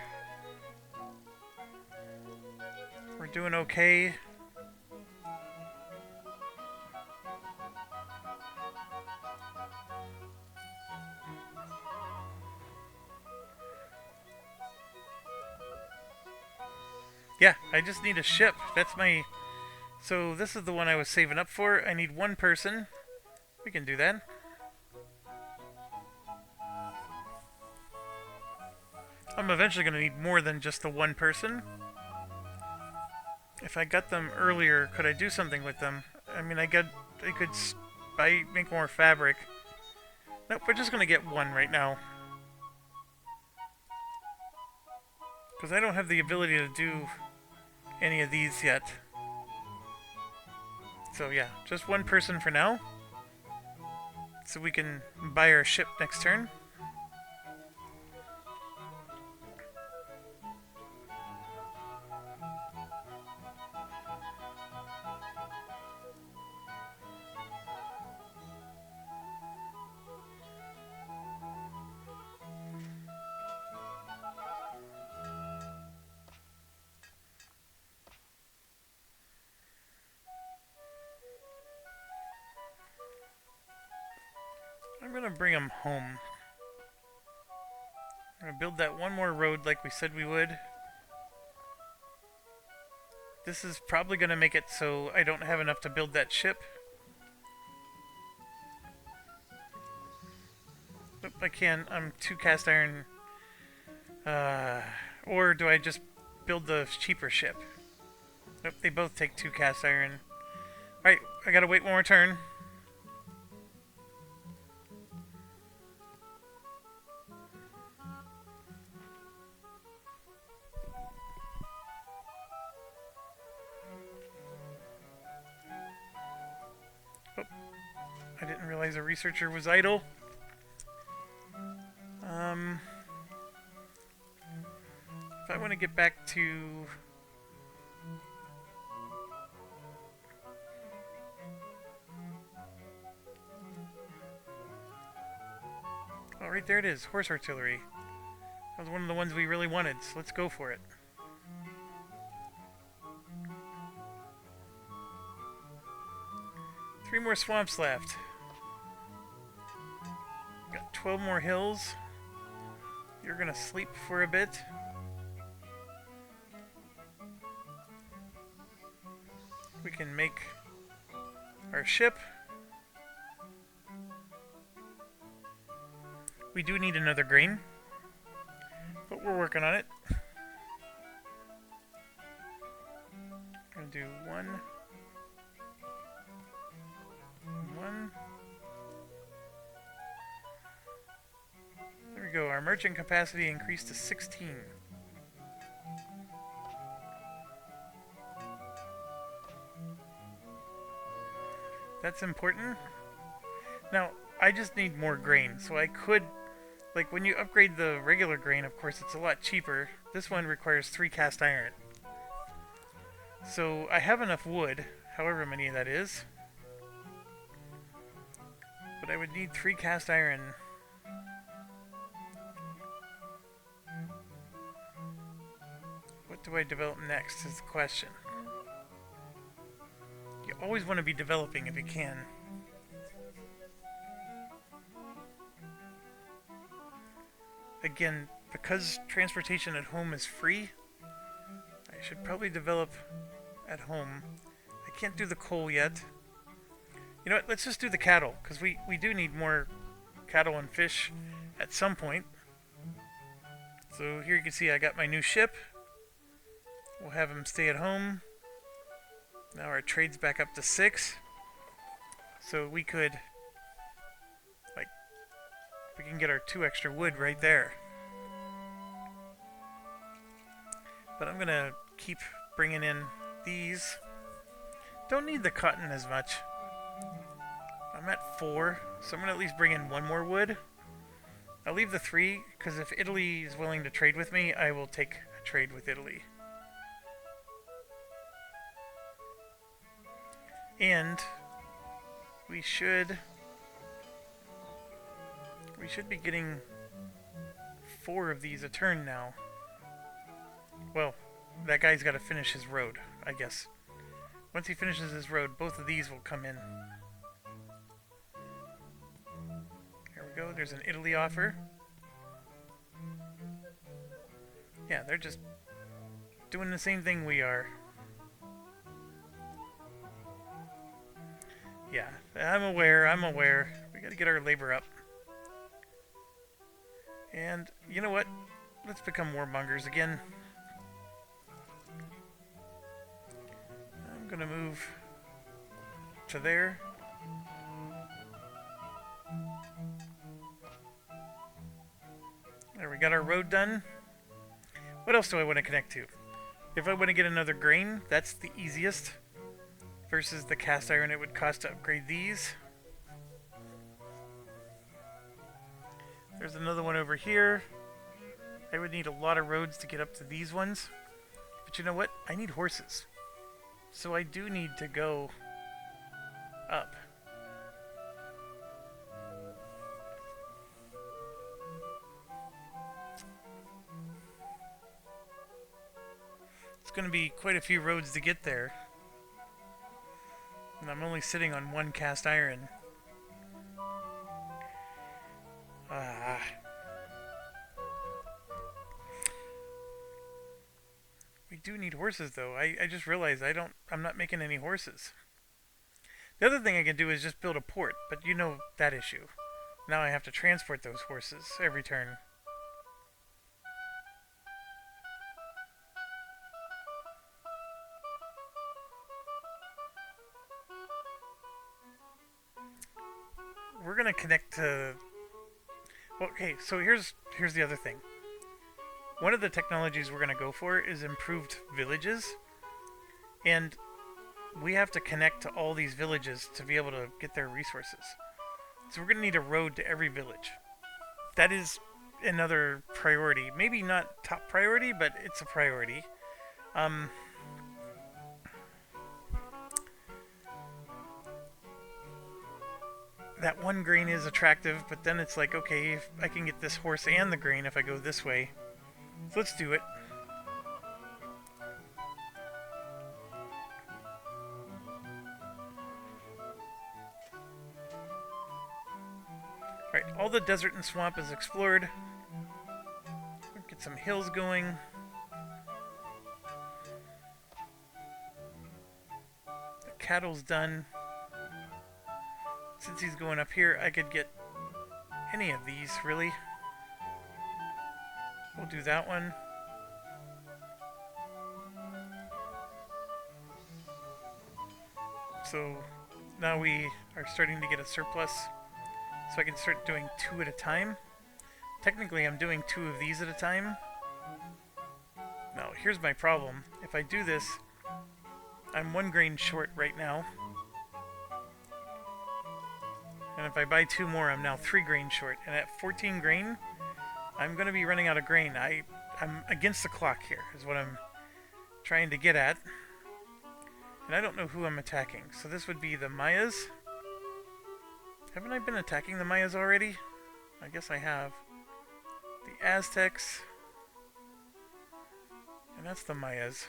We're doing okay. Yeah, I just need a ship. That's my... So this is the one I was saving up for. I need one person. We can do that. I'm eventually going to need more than just the one person. If I got them earlier, could I do something with them? I mean, I could make more fabric. Nope, we're just going to get one right now. Because I don't have the ability to do any of these yet. So yeah, just one person for now. So we can buy our ship next turn. I'm gonna bring them home. I'm gonna build that one more road like we said we would. This is probably gonna make it so I don't have enough to build that ship. Nope, I can. I'm 2 cast iron. Or do I just build the cheaper ship? Nope, they both take 2 cast iron. Alright, I gotta wait one more turn. Oh, I didn't realize a researcher was idle. If I want to get back to... Oh, right there it is. Horse artillery. That was one of the ones we really wanted, so let's go for it. Three more swamps left. Got 12 more hills. You're gonna sleep for a bit. We can make our ship. We do need another grain, but we're working on it. Gonna do one. There we go. Our merchant capacity increased to 16. That's important. Now, I just need more grain, so I could... Like, when you upgrade the regular grain, of course, it's a lot cheaper. This one requires 3 cast iron. So, I have enough wood, however many that is. But I would need 3 cast iron. What do I develop next is the question. You always want to be developing if you can. Again, because transportation at home is free, I should probably develop at home. I can't do the coal yet. You know what, let's just do the cattle, because we do need more cattle and fish at some point. So here you can see I got my new ship. We'll have him stay at home. Now our trade's back up to 6. So we could... We can get our 2 extra wood right there. But I'm gonna keep bringing in these. Don't need the cotton as much. I'm at 4, so I'm gonna at least bring in 1 more wood. I'll leave the 3, because if Italy is willing to trade with me, I will take a trade with Italy. And we should be getting 4 of these a turn now. Well, that guy's got to finish his road, I guess. Once he finishes his road, both of these will come in. There we go, there's an Italy offer. Yeah, they're just doing the same thing we are. Yeah, I'm aware. We gotta get our labor up. And, you know what? Let's become warmongers again. I'm gonna move to there. There, we got our road done. What else do I want to connect to? If I want to get another grain, that's the easiest. Versus the cast iron it would cost to upgrade these. There's another one over here. I would need a lot of roads to get up to these ones. But you know what? I need horses. So I do need to go up. It's going to be quite a few roads to get there. And I'm only sitting on 1 cast iron. do need horses though. I just realized I'm not making any horses. The other thing I can do is just build a port, but you know that issue. Now I have to transport those horses every turn. We're gonna connect to. Well, okay, so here's the other thing. One of the technologies we're gonna go for is improved villages, and we have to connect to all these villages to be able to get their resources. So we're gonna need a road to every village. That is another priority. Maybe not top priority, but it's a priority. Um, that one grain is attractive, but then it's like, okay, if I can get this horse and the grain if I go this way. So let's do it. Alright, all the desert and swamp is explored. Get some hills going. The cattle's done. Since he's going up here, I could get any of these, really. We'll do that one. So now we are starting to get a surplus. So I can start doing 2 at a time. Technically, I'm doing 2 of these at a time. Now, here's my problem. If I do this, I'm 1 grain short right now. And if I buy 2 more, I'm now 3 grain short. And at 14 grain, I'm going to be running out of grain. I'm against the clock here, is what I'm trying to get at. And I don't know who I'm attacking. So this would be the Mayas. Haven't I been attacking the Mayas already? I guess I have. The Aztecs. And that's the Mayas.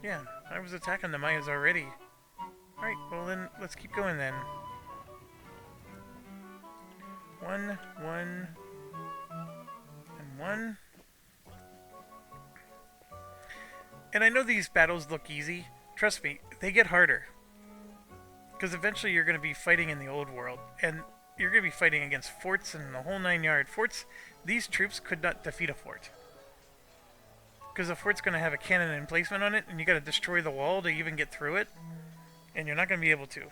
Yeah, I was attacking the Mayas already. Alright, well then, let's keep going then. 1, 1, and 1. And I know these battles look easy. Trust me, they get harder. Because eventually you're going to be fighting in the old world. And you're going to be fighting against forts and the whole 9 yard. Forts, these troops could not defeat a fort. Because the fort's going to have a cannon emplacement on it, and you got to destroy the wall to even get through it. And you're not going to be able to.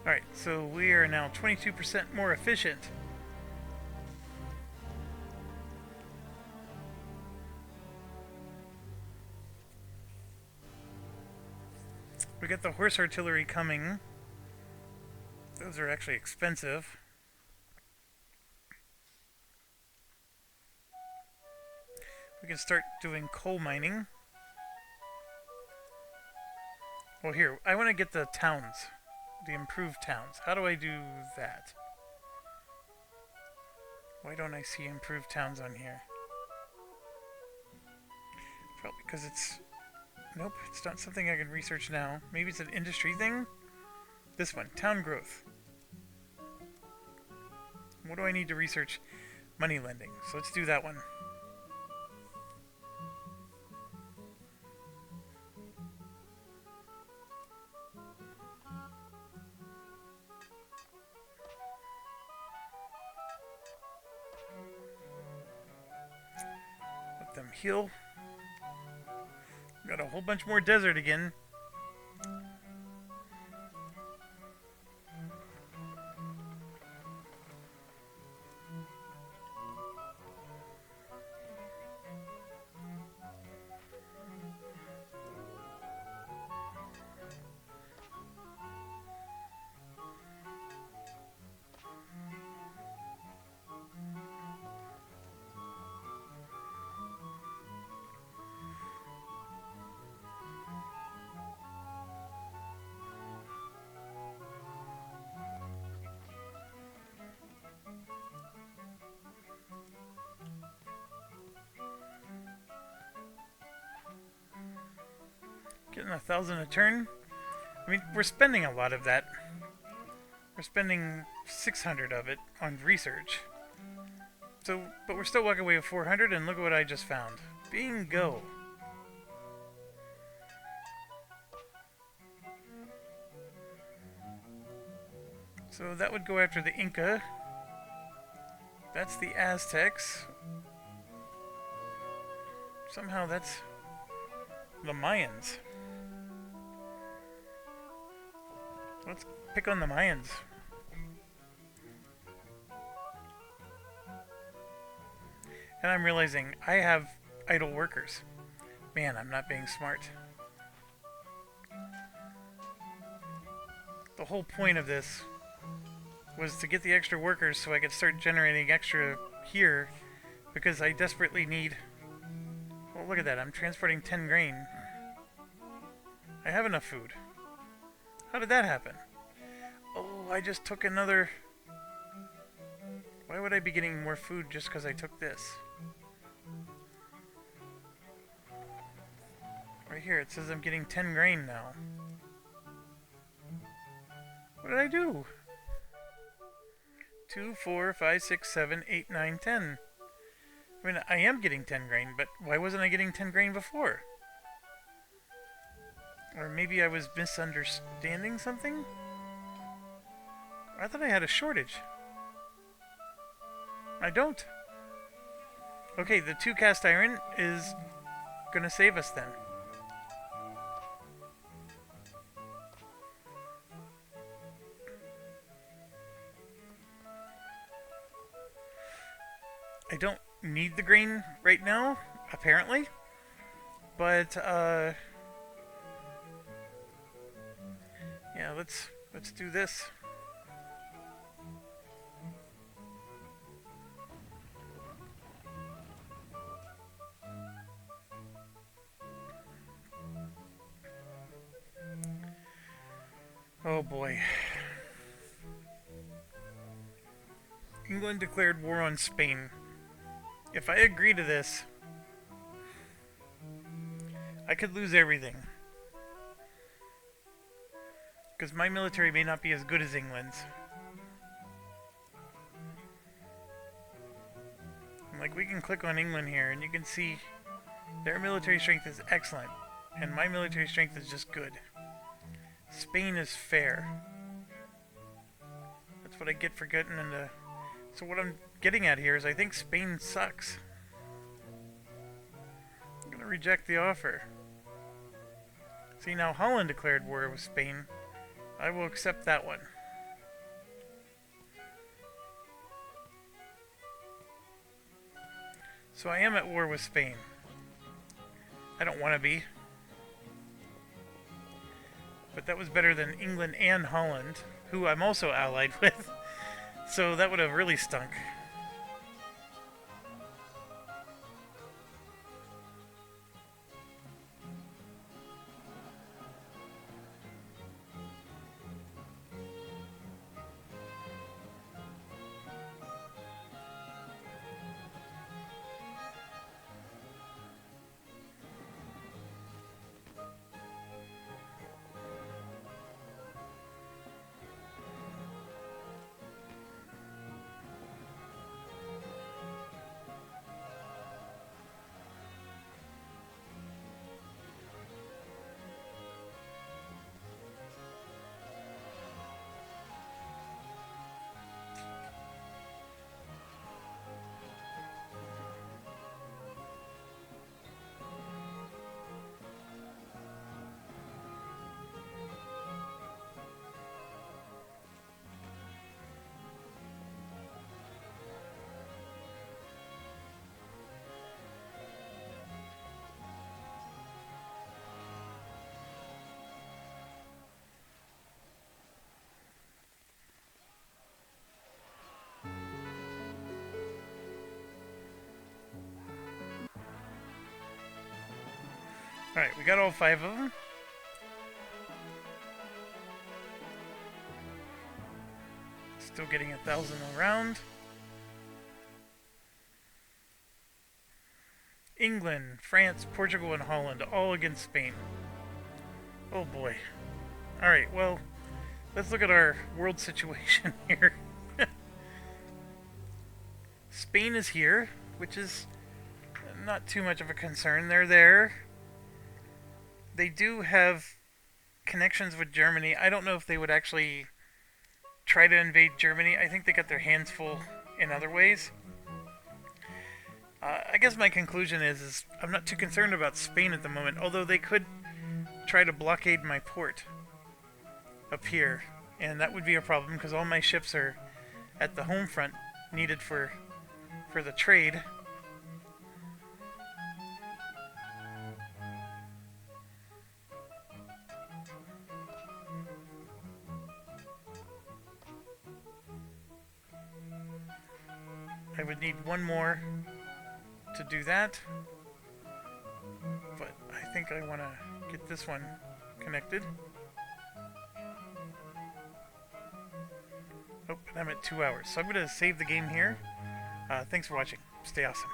Alright, so we are now 22% more efficient. We got the horse artillery coming. Those are actually expensive. We can start doing coal mining. Well, here, I want to get the towns. The improved towns. How do I do that? Why don't I see improved towns on here? Probably because it's... Nope, it's not something I can research now. Maybe it's an industry thing? This one, town growth. What do I need to research? Money lending. So let's do that one. Let them heal. Got a whole bunch more desert again. Getting 1,000 a turn. I mean, we're spending a lot of that. We're spending 600 of it on research. So, but we're still walking away with 400, and look at what I just found. Bingo! So that would go after the Inca. That's the Aztecs. Somehow that's the Mayans. Let's pick on the Mayans. And I'm realizing I have idle workers. Man, I'm not being smart. The whole point of this was to get the extra workers so I could start generating extra here, because I desperately need... Well, look at that. I'm transporting 10 grain. I have enough food. How did that happen? Oh, I just took another... Why would I be getting more food just because I took this? Right here, it says I'm getting 10 grain now. What did I do? 2, 4, 5, 6, 7, 8, 9, 10. I mean, I am getting 10 grain, but why wasn't I getting 10 grain before? Or maybe I was misunderstanding something? I thought I had a shortage. I don't. Okay, the 2 cast iron is gonna save us then. I don't need the grain right now, apparently. But yeah, let's do this. Oh boy. England declared war on Spain. If I agree to this, I could lose everything. Because my military may not be as good as England's. Like, we can click on England here and you can see their military strength is excellent. And my military strength is just good. Spain is fair. That's what I get for getting into... So what I'm getting at here is I think Spain sucks. I'm going to reject the offer. See, now Holland declared war with Spain. I will accept that one. So I am at war with Spain. I don't want to be. But that was better than England and Holland, who I'm also allied with. So that would have really stunk. Alright, we got all 5 of them. Still getting 1,000 around. England, France, Portugal, and Holland, all against Spain. Oh boy. Alright, well, let's look at our world situation here. Spain is here, which is not too much of a concern. They're there. They do have connections with Germany. I don't know if they would actually try to invade Germany. I think they got their hands full in other ways. I guess my conclusion is I'm not too concerned about Spain at the moment, although they could try to blockade my port up here, and that would be a problem because all my ships are at the home front needed for the trade. I would need one more to do that, but I think I want to get this one connected. Oh, and I'm at 2 hours, so I'm going to save the game here. Thanks for watching. Stay awesome.